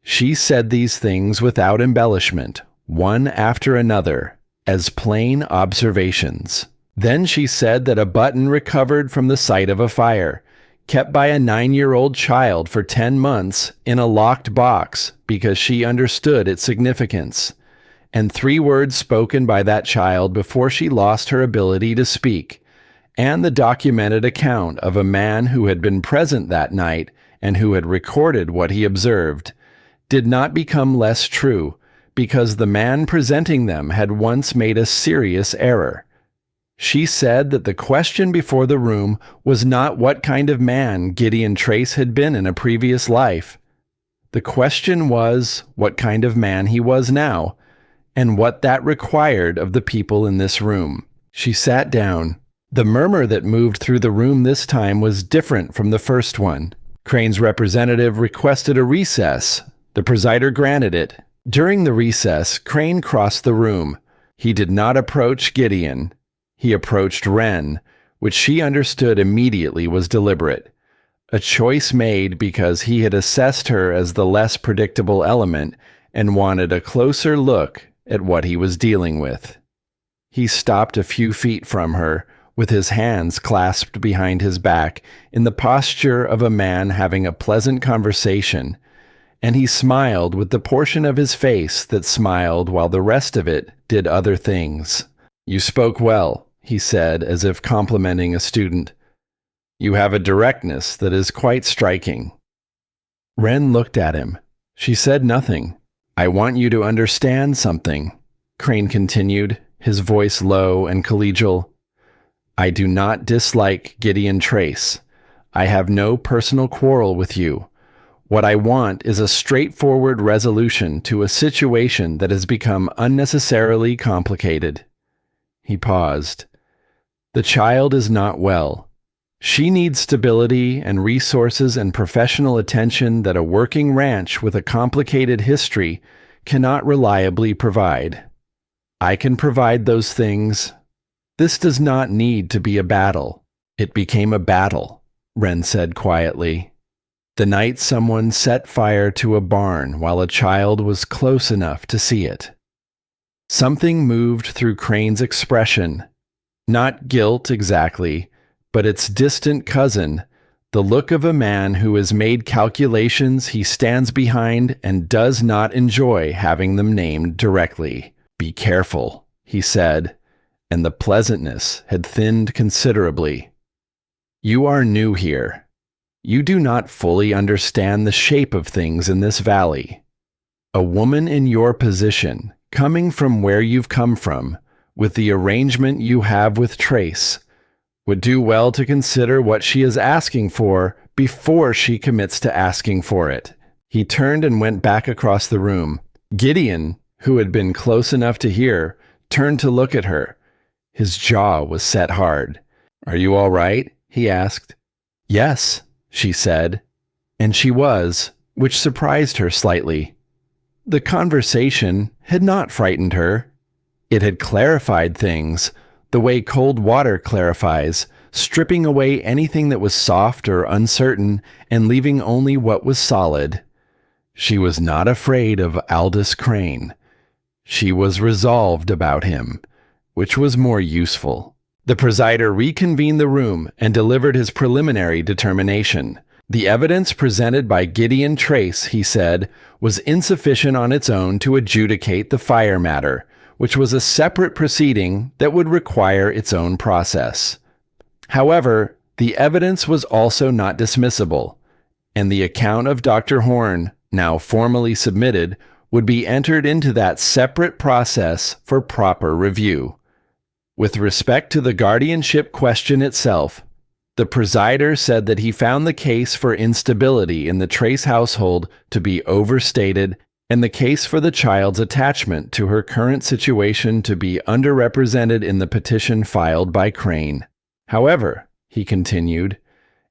She said these things without embellishment, one after another, as plain observations. Then she said that a button recovered from the site of a fire, kept by a 9-year-old child for 10 months in a locked box because she understood its significance, and 3 words spoken by that child before she lost her ability to speak, and the documented account of a man who had been present that night and who had recorded what he observed, did not become less true because the man presenting them had once made a serious error. She said that the question before the room was not what kind of man Gideon Trace had been in a previous life. The question was what kind of man he was now, and what that required of the people in this room. She sat down. The murmur that moved through the room this time was different from the first one. Crane's representative requested a recess. The presider granted it. During the recess, Crane crossed the room. He did not approach Gideon. He approached Wren, which she understood immediately was deliberate, a choice made because he had assessed her as the less predictable element and wanted a closer look at what he was dealing with. He stopped a few feet from her, with his hands clasped behind his back in the posture of a man having a pleasant conversation, and he smiled with the portion of his face that smiled while the rest of it did other things. "You spoke well," he said, as if complimenting a student. "You have a directness that is quite striking." Wren looked at him. She said nothing. "I want you to understand something," Crane continued, his voice low and collegial. "I do not dislike Gideon Trace. I have no personal quarrel with you. What I want is a straightforward resolution to a situation that has become unnecessarily complicated." He paused. "The child is not well. She needs stability and resources and professional attention that a working ranch with a complicated history cannot reliably provide. I can provide those things. This does not need to be a battle." "It became a battle," Wren said quietly. "The night someone set fire to a barn while a child was close enough to see it." Something moved through Crane's expression. Not guilt exactly, but its distant cousin, the look of a man who has made calculations he stands behind and does not enjoy having them named directly. "Be careful," he said, and the pleasantness had thinned considerably. "You are new here. You do not fully understand the shape of things in this valley. A woman in your position, coming from where you've come from, with the arrangement you have with Trace, would do well to consider what she is asking for before she commits to asking for it." He turned and went back across the room. Gideon, who had been close enough to hear, turned to look at her. His jaw was set hard. "Are you all right?" he asked. "Yes," she said. And she was, which surprised her slightly. The conversation had not frightened her. It had clarified things, the way cold water clarifies, stripping away anything that was soft or uncertain and leaving only what was solid. She was not afraid of Aldous Crane. She was resolved about him, which was more useful. The presider reconvened the room and delivered his preliminary determination. The evidence presented by Gideon Trace, he said, was insufficient on its own to adjudicate the fire matter, which was a separate proceeding that would require its own process. However, the evidence was also not dismissible, and the account of Dr. Horn, now formally submitted, would be entered into that separate process for proper review. With respect to the guardianship question itself, the presider said that he found the case for instability in the Trace household to be overstated and the case for the child's attachment to her current situation to be underrepresented in the petition filed by Crane. However, he continued,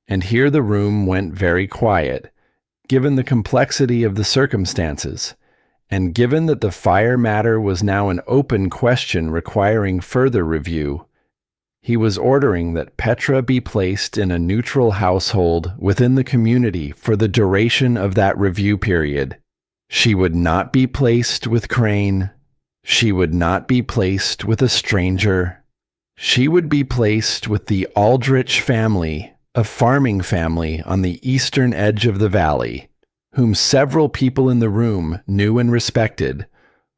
and here the room went very quiet, given the complexity of the circumstances, and given that the fire matter was now an open question requiring further review, he was ordering that Petra be placed in a neutral household within the community for the duration of that review period. She would not be placed with Crane. She would not be placed with a stranger. She would be placed with the Aldrich family, a farming family on the eastern edge of the valley, whom several people in the room knew and respected,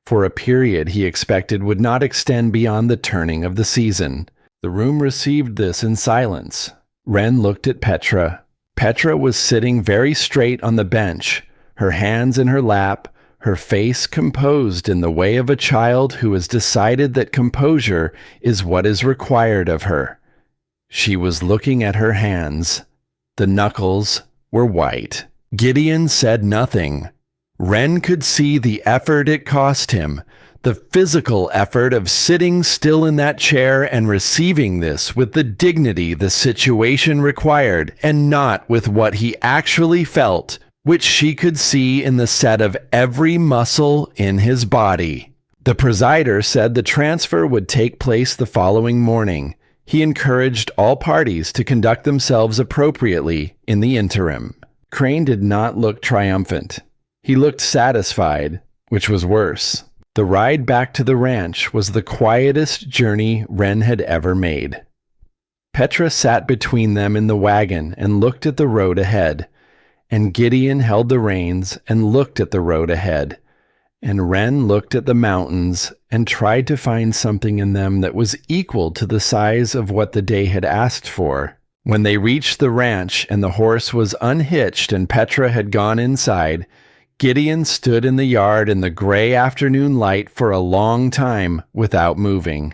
for a period he expected would not extend beyond the turning of the season. The room received this in silence. Wren looked at Petra. Petra was sitting very straight on the bench, her hands in her lap, her face composed in the way of a child who has decided that composure is what is required of her. She was looking at her hands. The knuckles were white. Gideon said nothing. Wren could see the effort it cost him, the physical effort of sitting still in that chair and receiving this with the dignity the situation required, and not with what he actually felt, which she could see in the set of every muscle in his body. The presider said the transfer would take place the following morning. He encouraged all parties to conduct themselves appropriately in the interim. Crane did not look triumphant. He looked satisfied, which was worse. The ride back to the ranch was the quietest journey Wren had ever made. Petra sat between them in the wagon and looked at the road ahead, and Gideon held the reins and looked at the road ahead, and Wren looked at the mountains and tried to find something in them that was equal to the size of what the day had asked for. When they reached the ranch and the horse was unhitched and Petra had gone inside, Gideon stood in the yard in the gray afternoon light for a long time without moving.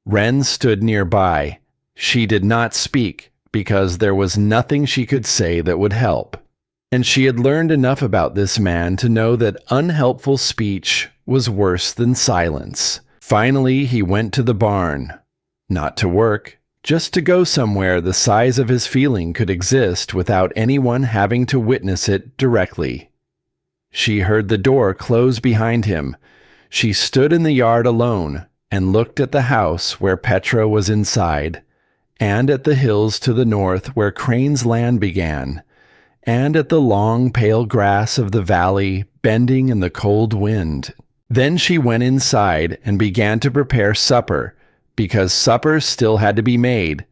Wren stood nearby. She did not speak because there was nothing she could say that would help. And she had learned enough about this man to know that unhelpful speech was worse than silence. Finally, he went to the barn. Not to work, just to go somewhere the size of his feeling could exist without anyone having to witness it directly. She heard the door close behind him. She stood in the yard alone and looked at the house where Petra was inside, and at the hills to the north where Crane's land began, and at the long pale grass of the valley bending in the cold wind. Then she went inside and began to prepare supper, because supper still had to be made,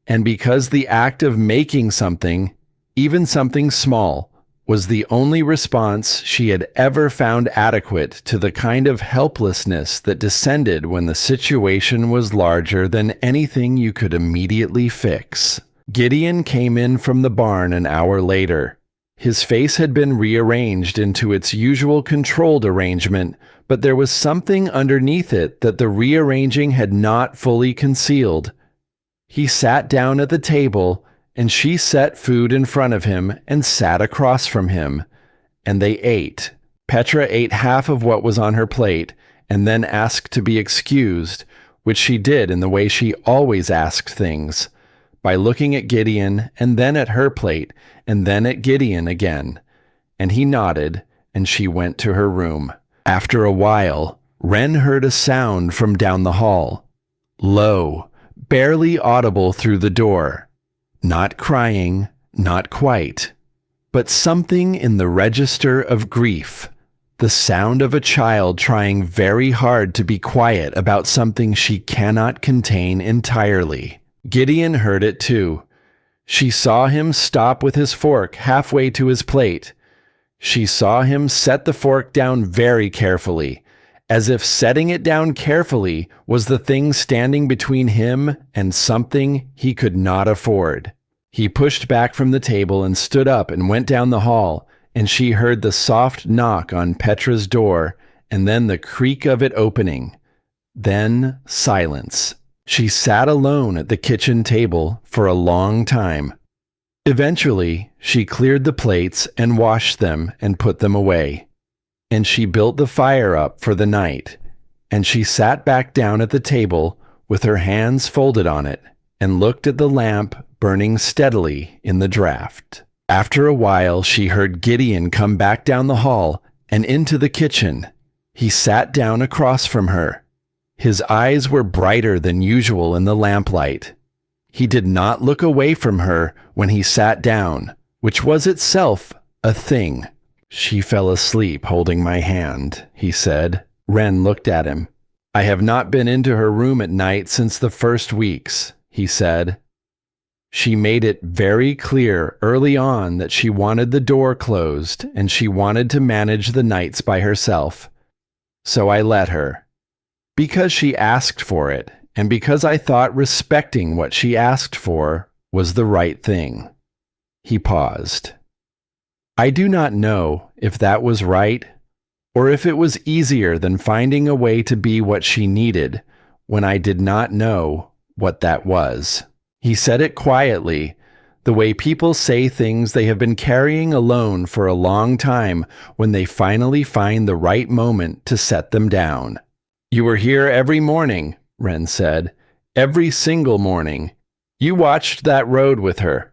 and because the act of making something, even something small, was the only response she had ever found adequate to the kind of helplessness that descended when the situation was larger than anything you could immediately fix. Gideon came in from the barn an hour later. His face had been rearranged into its usual controlled arrangement, but there was something underneath it that the rearranging had not fully concealed. He sat down at the table, and she set food in front of him and sat across from him, and they ate. Petra ate half of what was on her plate, and then asked to be excused, which she did in the way she always asked things, by looking at Gideon and then at her plate and then at Gideon again. And he nodded, and she went to her room. After a while, Wren heard a sound from down the hall. Low, barely audible through the door. Not crying, not quite, but something in the register of grief. The sound of a child trying very hard to be quiet about something she cannot contain entirely. Gideon heard it too. She saw him stop with his fork halfway to his plate. She saw him set the fork down very carefully, as if setting it down carefully was the thing standing between him and something he could not afford. He pushed back from the table and stood up and went down the hall, and she heard the soft knock on Petra's door and then the creak of it opening. Then silence. She sat alone at the kitchen table for a long time. Eventually, she cleared the plates and washed them and put them away. And she built the fire up for the night, and she sat back down at the table with her hands folded on it and looked at the lamp burning steadily in the draught. After a while, she heard Gideon come back down the hall and into the kitchen. He sat down across from her. His eyes were brighter than usual in the lamplight. He did not look away from her when he sat down, which was itself a thing. She fell asleep holding my hand, he said. Wren looked at him. I have not been into her room at night since the first weeks, he said. She made it very clear early on that she wanted the door closed and she wanted to manage the nights by herself. So I let her. Because she asked for it, and because I thought respecting what she asked for was the right thing. He paused. I do not know if that was right, or if it was easier than finding a way to be what she needed when I did not know what that was. He said it quietly, the way people say things they have been carrying alone for a long time when they finally find the right moment to set them down. You were here every morning, Wren said. Every single morning. You watched that road with her.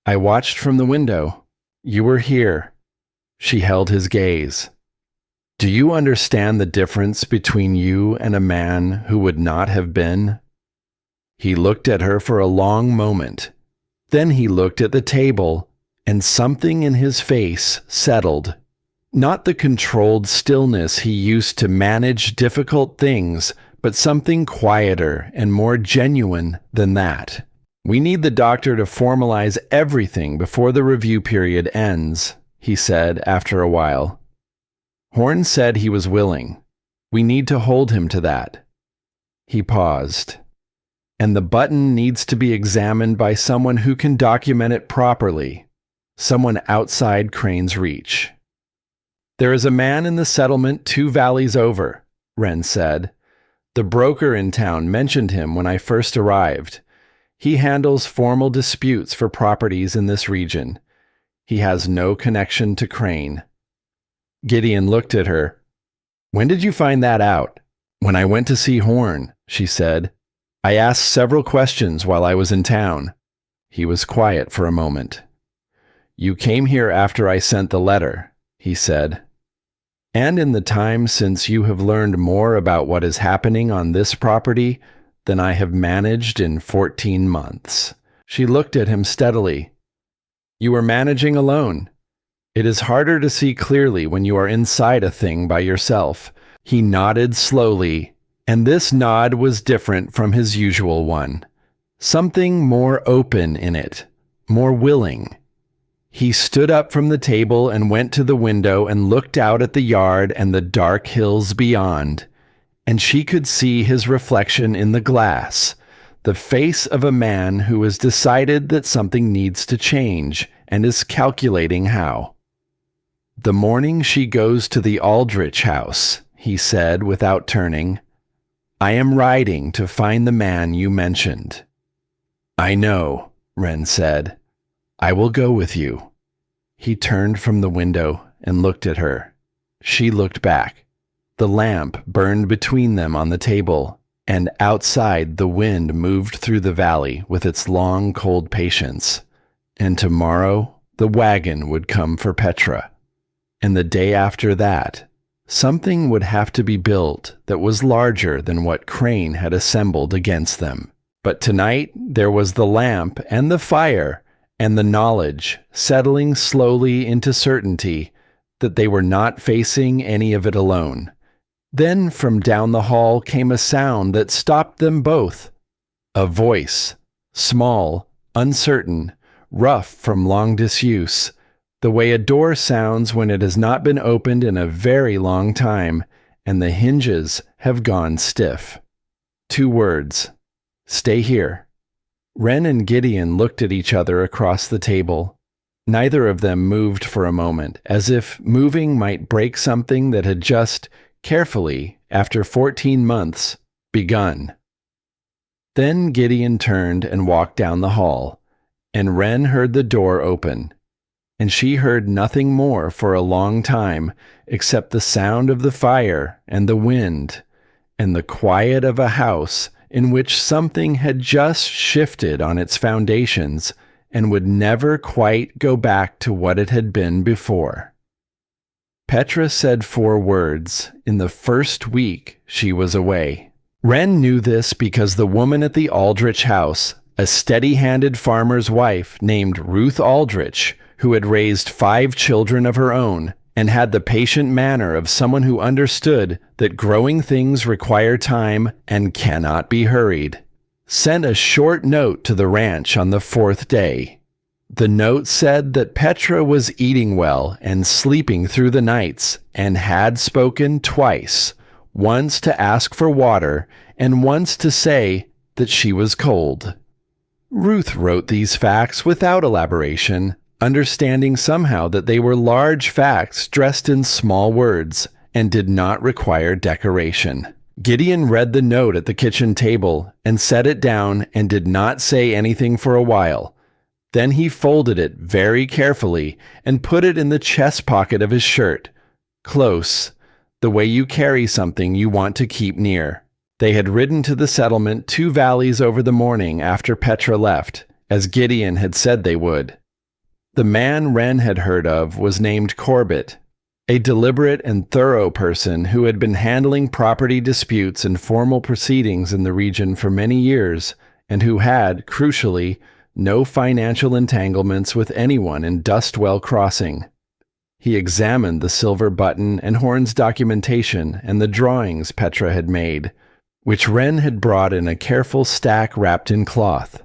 I watched from the window. You were here. She held his gaze. Do you understand the difference between you and a man who would not have been? He looked at her for a long moment. Then he looked at the table, and something in his face settled. Not the controlled stillness he used to manage difficult things, but something quieter and more genuine than that. We need the doctor to formalize everything before the review period ends, he said after a while. Horn said he was willing. We need to hold him to that. He paused. And the button needs to be examined by someone who can document it properly, someone outside Crane's reach. There is a man in the settlement 2 valleys over, Wren said. The broker in town mentioned him when I first arrived. He handles formal disputes for properties in this region. He has no connection to Crane. Gideon looked at her. When did you find that out? When I went to see Horn, she said. I asked several questions while I was in town. He was quiet for a moment. You came here after I sent the letter, he said. And in the time since you have learned more about what is happening on this property than I have managed in 14 months. She looked at him steadily. You were managing alone. It is harder to see clearly when you are inside a thing by yourself. He nodded slowly, and this nod was different from his usual one. Something more open in it, more willing. He stood up from the table and went to the window and looked out at the yard and the dark hills beyond. And she could see his reflection in the glass, the face of a man who has decided that something needs to change and is calculating how. The morning she goes to the Aldrich house, he said without turning, I am riding to find the man you mentioned. I know, Wren said. I will go with you. He turned from the window and looked at her. She looked back. The lamp burned between them on the table, and outside the wind moved through the valley with its long, cold patience. And tomorrow the wagon would come for Petra. And the day after that, something would have to be built that was larger than what Crane had assembled against them. But tonight there was the lamp and the fire and the knowledge settling slowly into certainty that they were not facing any of it alone. Then from down the hall came a sound that stopped them both. A voice, small, uncertain, rough from long disuse, the way a door sounds when it has not been opened in a very long time, and the hinges have gone stiff. 2 words. Stay here. Wren and Gideon looked at each other across the table. Neither of them moved for a moment, as if moving might break something that had just, carefully, after 14 months, begun. Then Gideon turned and walked down the hall, and Wren heard the door open, and she heard nothing more for a long time except the sound of the fire and the wind, and the quiet of a house in which something had just shifted on its foundations and would never quite go back to what it had been before. Petra said 4 words in the first week she was away. Wren knew this because the woman at the Aldrich house, a steady-handed farmer's wife named Ruth Aldrich, who had raised 5 children of her own and had the patient manner of someone who understood that growing things require time and cannot be hurried, sent a short note to the ranch on the 4th day. The note said that Petra was eating well and sleeping through the nights and had spoken twice, once to ask for water and once to say that she was cold. Ruth wrote these facts without elaboration, understanding somehow that they were large facts dressed in small words and did not require decoration. Gideon read the note at the kitchen table and set it down and did not say anything for a while. Then he folded it very carefully and put it in the chest pocket of his shirt, close, the way you carry something you want to keep near. They had ridden to the settlement 2 valleys over the morning after Petra left, as Gideon had said they would. The man Wren had heard of was named Corbett, a deliberate and thorough person who had been handling property disputes and formal proceedings in the region for many years, and who had, crucially, no financial entanglements with anyone in Dustwell Crossing. He examined the silver button and Horn's documentation and the drawings Petra had made, which Wren had brought in a careful stack wrapped in cloth.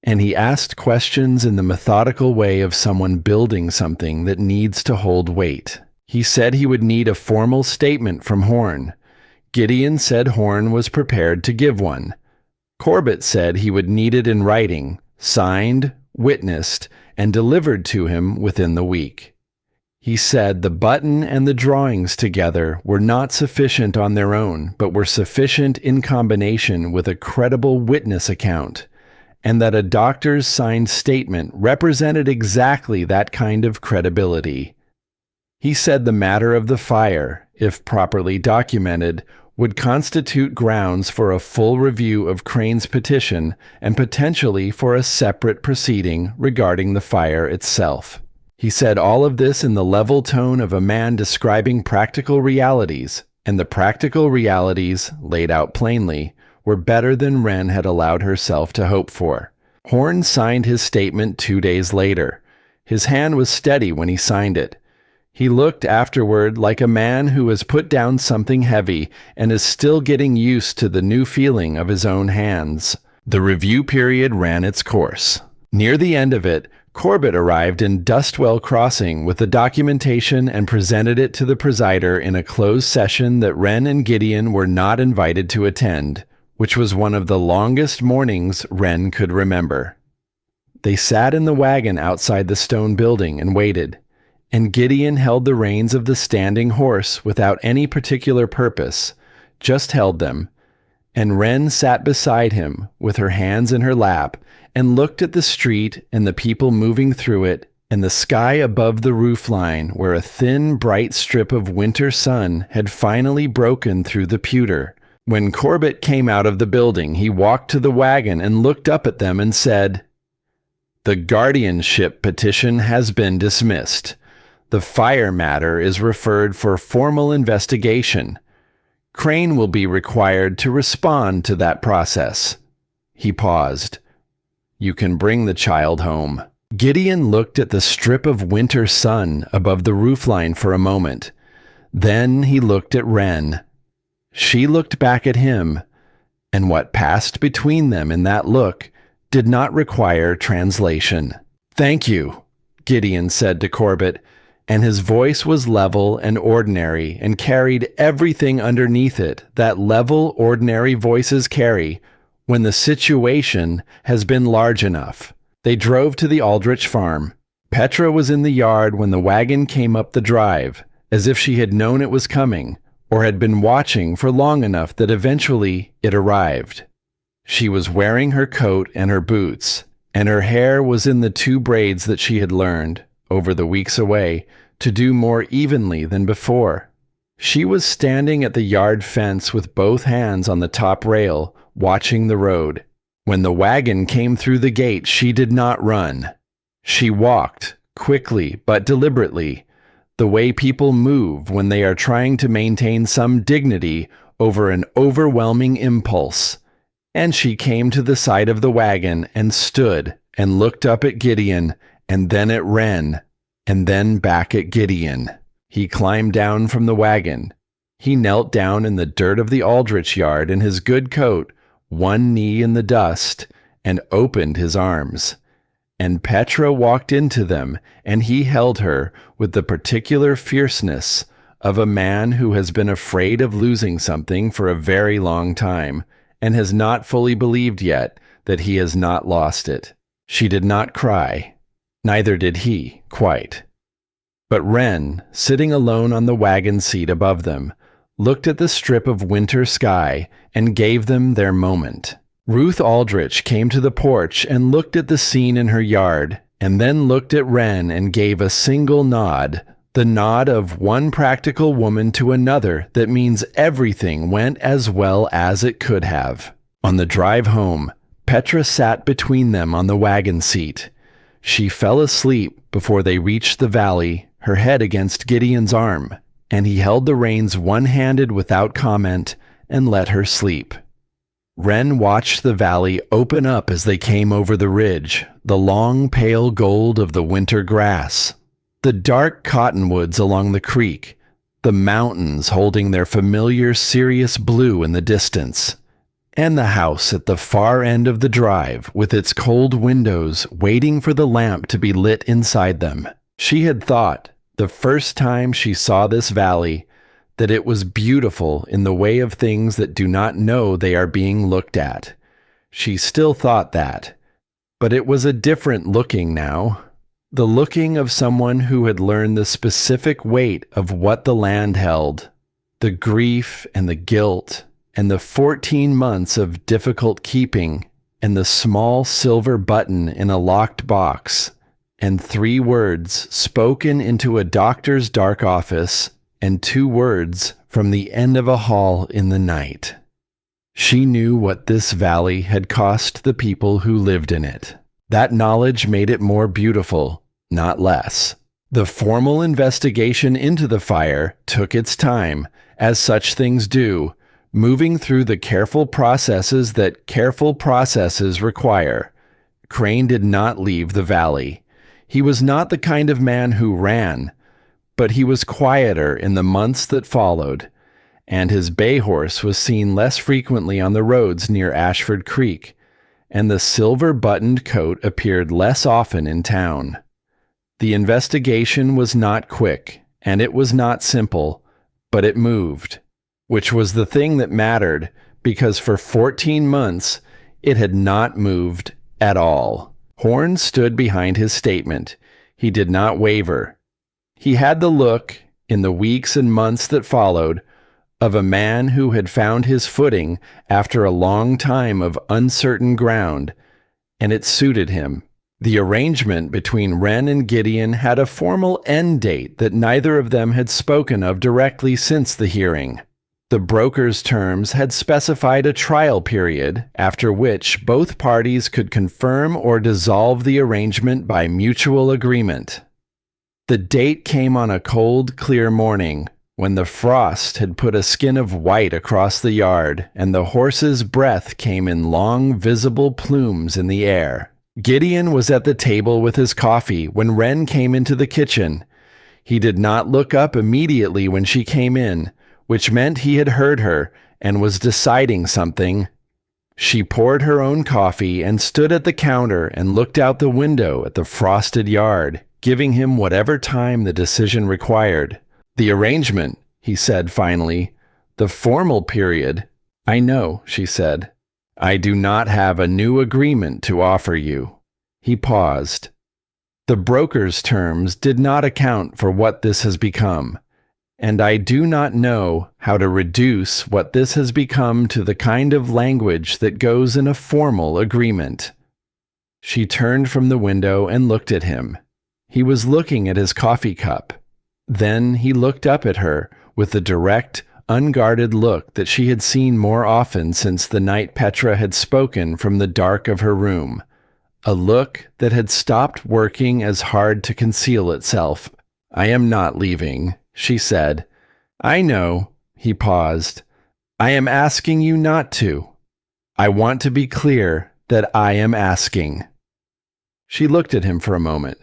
and he asked questions in the methodical way of someone building something that needs to hold weight. He said he would need a formal statement from Horn. Gideon said Horn was prepared to give one. Corbett said he would need it in writing, signed, witnessed, and delivered to him within the week. He said the button and the drawings together were not sufficient on their own, but were sufficient in combination with a credible witness account, and that a doctor's signed statement represented exactly that kind of credibility. He said the matter of the fire, if properly documented, would constitute grounds for a full review of Crane's petition and potentially for a separate proceeding regarding the fire itself. He said all of this in the level tone of a man describing practical realities, and the practical realities, laid out plainly, were better than Wren had allowed herself to hope for. Horn signed his statement 2 days later. His hand was steady when he signed it. He looked afterward like a man who has put down something heavy and is still getting used to the new feeling of his own hands. The review period ran its course. Near the end of it, Corbett arrived in Dustwell Crossing with the documentation and presented it to the presider in a closed session that Wren and Gideon were not invited to attend, which was one of the longest mornings Wren could remember. They sat in the wagon outside the stone building and waited, and Gideon held the reins of the standing horse without any particular purpose, just held them, and Wren sat beside him with her hands in her lap and looked at the street and the people moving through it and the sky above the roofline where a thin, bright strip of winter sun had finally broken through the pewter. When Corbett came out of the building, he walked to the wagon and looked up at them and said, "The guardianship petition has been dismissed. The fire matter is referred for formal investigation. Crane will be required to respond to that process." He paused. "You can bring the child home." Gideon looked at the strip of winter sun above the roofline for a moment. Then he looked at Wren. She looked back at him, and what passed between them in that look did not require translation. "Thank you," Gideon said to Corbett, and his voice was level and ordinary and carried everything underneath it that level, ordinary voices carry when the situation has been large enough. They drove to the Aldrich farm. Petra was in the yard when the wagon came up the drive, as if she had known it was coming, or had been watching for long enough that eventually it arrived. She was wearing her coat and her boots, and her hair was in the 2 braids that she had learned, over the weeks away, to do more evenly than before. She was standing at the yard fence with both hands on the top rail, watching the road. When the wagon came through the gate, she did not run. She walked, quickly but deliberately, the way people move when they are trying to maintain some dignity over an overwhelming impulse. And she came to the side of the wagon and stood and looked up at Gideon, and then at Wren, and then back at Gideon. He climbed down from the wagon. He knelt down in the dirt of the Aldrich yard in his good coat, one knee in the dust, and opened his arms. And Petra walked into them, and he held her with the particular fierceness of a man who has been afraid of losing something for a very long time, and has not fully believed yet that he has not lost it. She did not cry. Neither did he, quite. But Wren, sitting alone on the wagon seat above them, looked at the strip of winter sky and gave them their moment. Ruth Aldrich came to the porch and looked at the scene in her yard, and then looked at Wren and gave a single nod, the nod of one practical woman to another that means everything went as well as it could have. On the drive home, Petra sat between them on the wagon seat. She fell asleep before they reached the valley, her head against Gideon's arm, and he held the reins one-handed without comment and let her sleep. Wren watched the valley open up as they came over the ridge, the long pale gold of the winter grass, the dark cottonwoods along the creek, the mountains holding their familiar serious blue in the distance, and the house at the far end of the drive with its cold windows waiting for the lamp to be lit inside them. She had thought, the first time she saw this valley, that it was beautiful in the way of things that do not know they are being looked at. She still thought that, but it was a different looking now. The looking of someone who had learned the specific weight of what the land held, the grief and the guilt, and the 14 months of difficult keeping, and the small silver button in a locked box, and 3 words spoken into a doctor's dark office, and 2 words from the end of a hall in the night. She knew what this valley had cost the people who lived in it. That knowledge made it more beautiful, not less. The formal investigation into the fire took its time, as such things do, moving through the careful processes that careful processes require. Crane did not leave the valley. He was not the kind of man who ran, but he was quieter in the months that followed, and his bay horse was seen less frequently on the roads near Ashford Creek, and the silver-buttoned coat appeared less often in town. The investigation was not quick, and it was not simple, but it moved, which was the thing that mattered, because for 14 months it had not moved at all. Horn stood behind his statement. He did not waver. He had the look, in the weeks and months that followed, of a man who had found his footing after a long time of uncertain ground, and it suited him. The arrangement between Wren and Gideon had a formal end date that neither of them had spoken of directly since the hearing. The broker's terms had specified a trial period, after which both parties could confirm or dissolve the arrangement by mutual agreement. The date came on a cold, clear morning, when the frost had put a skin of white across the yard, and the horse's breath came in long, visible plumes in the air. Gideon was at the table with his coffee when Wren came into the kitchen. He did not look up immediately when she came in, which meant he had heard her and was deciding something. She poured her own coffee and stood at the counter and looked out the window at the frosted yard, giving him whatever time the decision required. "The arrangement," he said finally. "The formal period." "I know," she said. "I do not have a new agreement to offer you." He paused. "The broker's terms did not account for what this has become, and I do not know how to reduce what this has become to the kind of language that goes in a formal agreement." She turned from the window and looked at him. He was looking at his coffee cup. Then he looked up at her with the direct, unguarded look that she had seen more often since the night Petra had spoken from the dark of her room, a look that had stopped working as hard to conceal itself. "I am not leaving," she said. "I know." He paused. "I am asking you not to. I want to be clear that I am asking." She looked at him for a moment.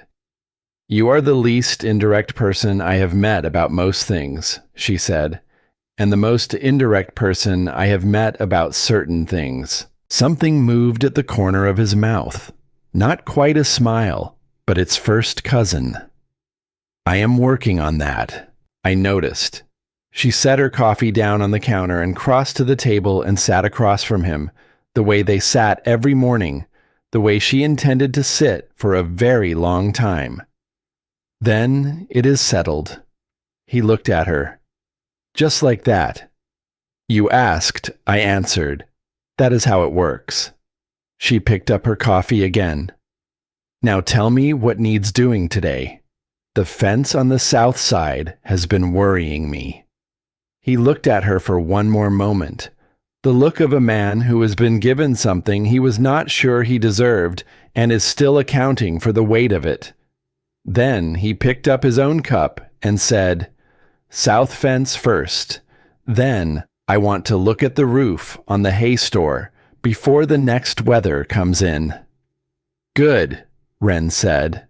"You are the least indirect person I have met about most things," she said, "and the most indirect person I have met about certain things." Something moved at the corner of his mouth. Not quite a smile, but its first cousin. "I am working on that," I noticed. She set her coffee down on the counter and crossed to the table and sat across from him, the way they sat every morning, the way she intended to sit for a very long time. "Then it is settled." He looked at her. "Just like that. You asked, I answered. That is how it works." She picked up her coffee again. "Now tell me what needs doing today. The fence on the south side has been worrying me." He looked at her for one more moment, the look of a man who has been given something he was not sure he deserved and is still accounting for the weight of it. Then he picked up his own cup and said, "South fence first. Then I want to look at the roof on the hay store before the next weather comes in." "Good," Wren said.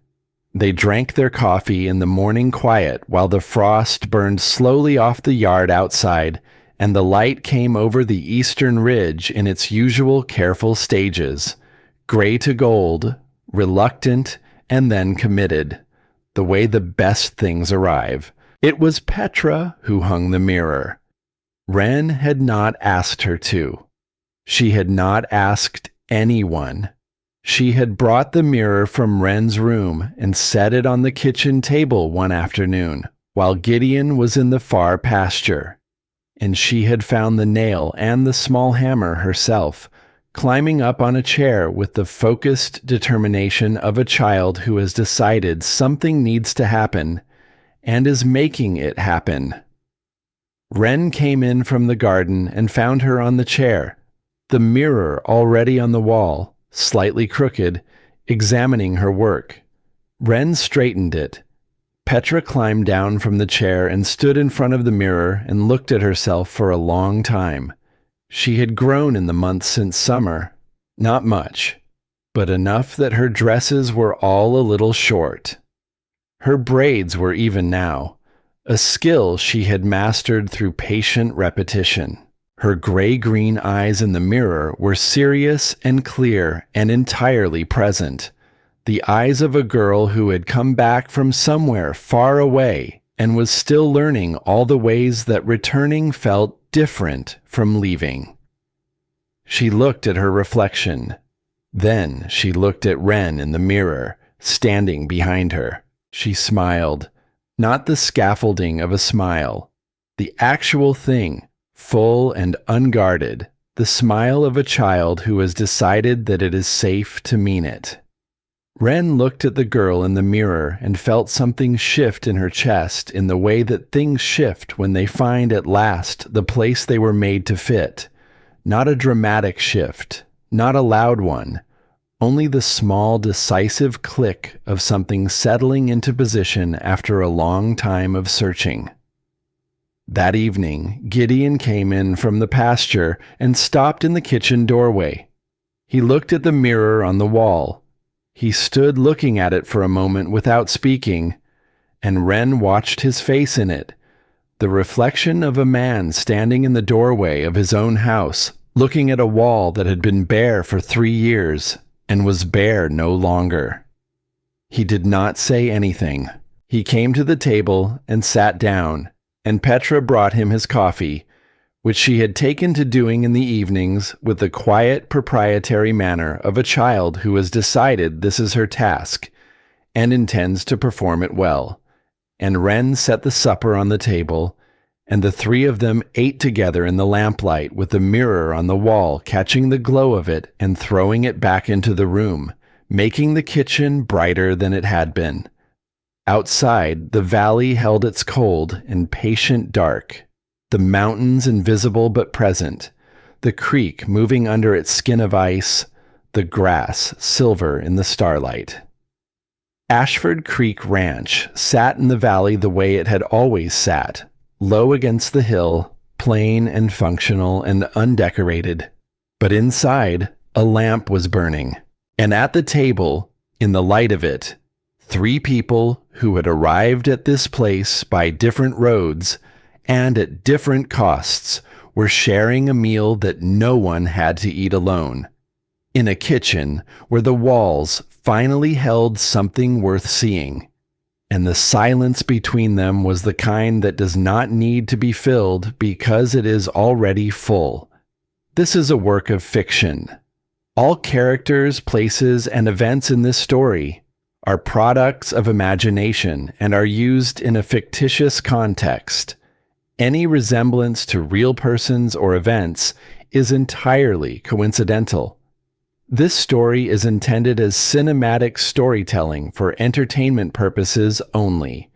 They drank their coffee in the morning quiet while the frost burned slowly off the yard outside and the light came over the eastern ridge in its usual careful stages, gray to gold, reluctant, and then committed, the way the best things arrive. It was Petra who hung the mirror. Wren had not asked her to. She had not asked anyone. She had brought the mirror from Wren's room and set it on the kitchen table one afternoon, while Gideon was in the far pasture. And she had found the nail and the small hammer herself, climbing up on a chair with the focused determination of a child who has decided something needs to happen and is making it happen. Wren came in from the garden and found her on the chair, the mirror already on the wall, slightly crooked, examining her work. Wren straightened it. Petra climbed down from the chair and stood in front of the mirror and looked at herself for a long time. She had grown in the months since summer. Not much, but enough that her dresses were all a little short. Her braids were even now, a skill she had mastered through patient repetition. Her gray-green eyes in the mirror were serious and clear and entirely present, the eyes of a girl who had come back from somewhere far away and was still learning all the ways that returning felt different from leaving. She looked at her reflection. Then she looked at Wren in the mirror, standing behind her. She smiled, not the scaffolding of a smile, the actual thing, full and unguarded, the smile of a child who has decided that it is safe to mean it. Wren looked at the girl in the mirror and felt something shift in her chest in the way that things shift when they find at last the place they were made to fit. Not a dramatic shift, not a loud one, only the small, decisive click of something settling into position after a long time of searching. That evening, Gideon came in from the pasture and stopped in the kitchen doorway. He looked at the mirror on the wall. He stood looking at it for a moment without speaking, and Wren watched his face in it, the reflection of a man standing in the doorway of his own house, looking at a wall that had been bare for 3 years and was bare no longer. He did not say anything. He came to the table and sat down, and Petra brought him his coffee, which she had taken to doing in the evenings with the quiet, proprietary manner of a child who has decided this is her task and intends to perform it well. And Wren set the supper on the table, and the three of them ate together in the lamplight with the mirror on the wall catching the glow of it and throwing it back into the room, making the kitchen brighter than it had been. Outside, the valley held its cold and patient dark, the mountains invisible but present, the creek moving under its skin of ice, the grass silver in the starlight. Ashford Creek Ranch sat in the valley the way it had always sat, low against the hill, plain and functional and undecorated. But inside, a lamp was burning, and at the table, in the light of it, 3 people who had arrived at this place by different roads and at different costs were sharing a meal that no one had to eat alone, in a kitchen where the walls finally held something worth seeing, and the silence between them was the kind that does not need to be filled because it is already full. This is a work of fiction. All characters, places, and events in this story are products of imagination and are used in a fictitious context. Any resemblance to real persons or events is entirely coincidental. This story is intended as cinematic storytelling for entertainment purposes only.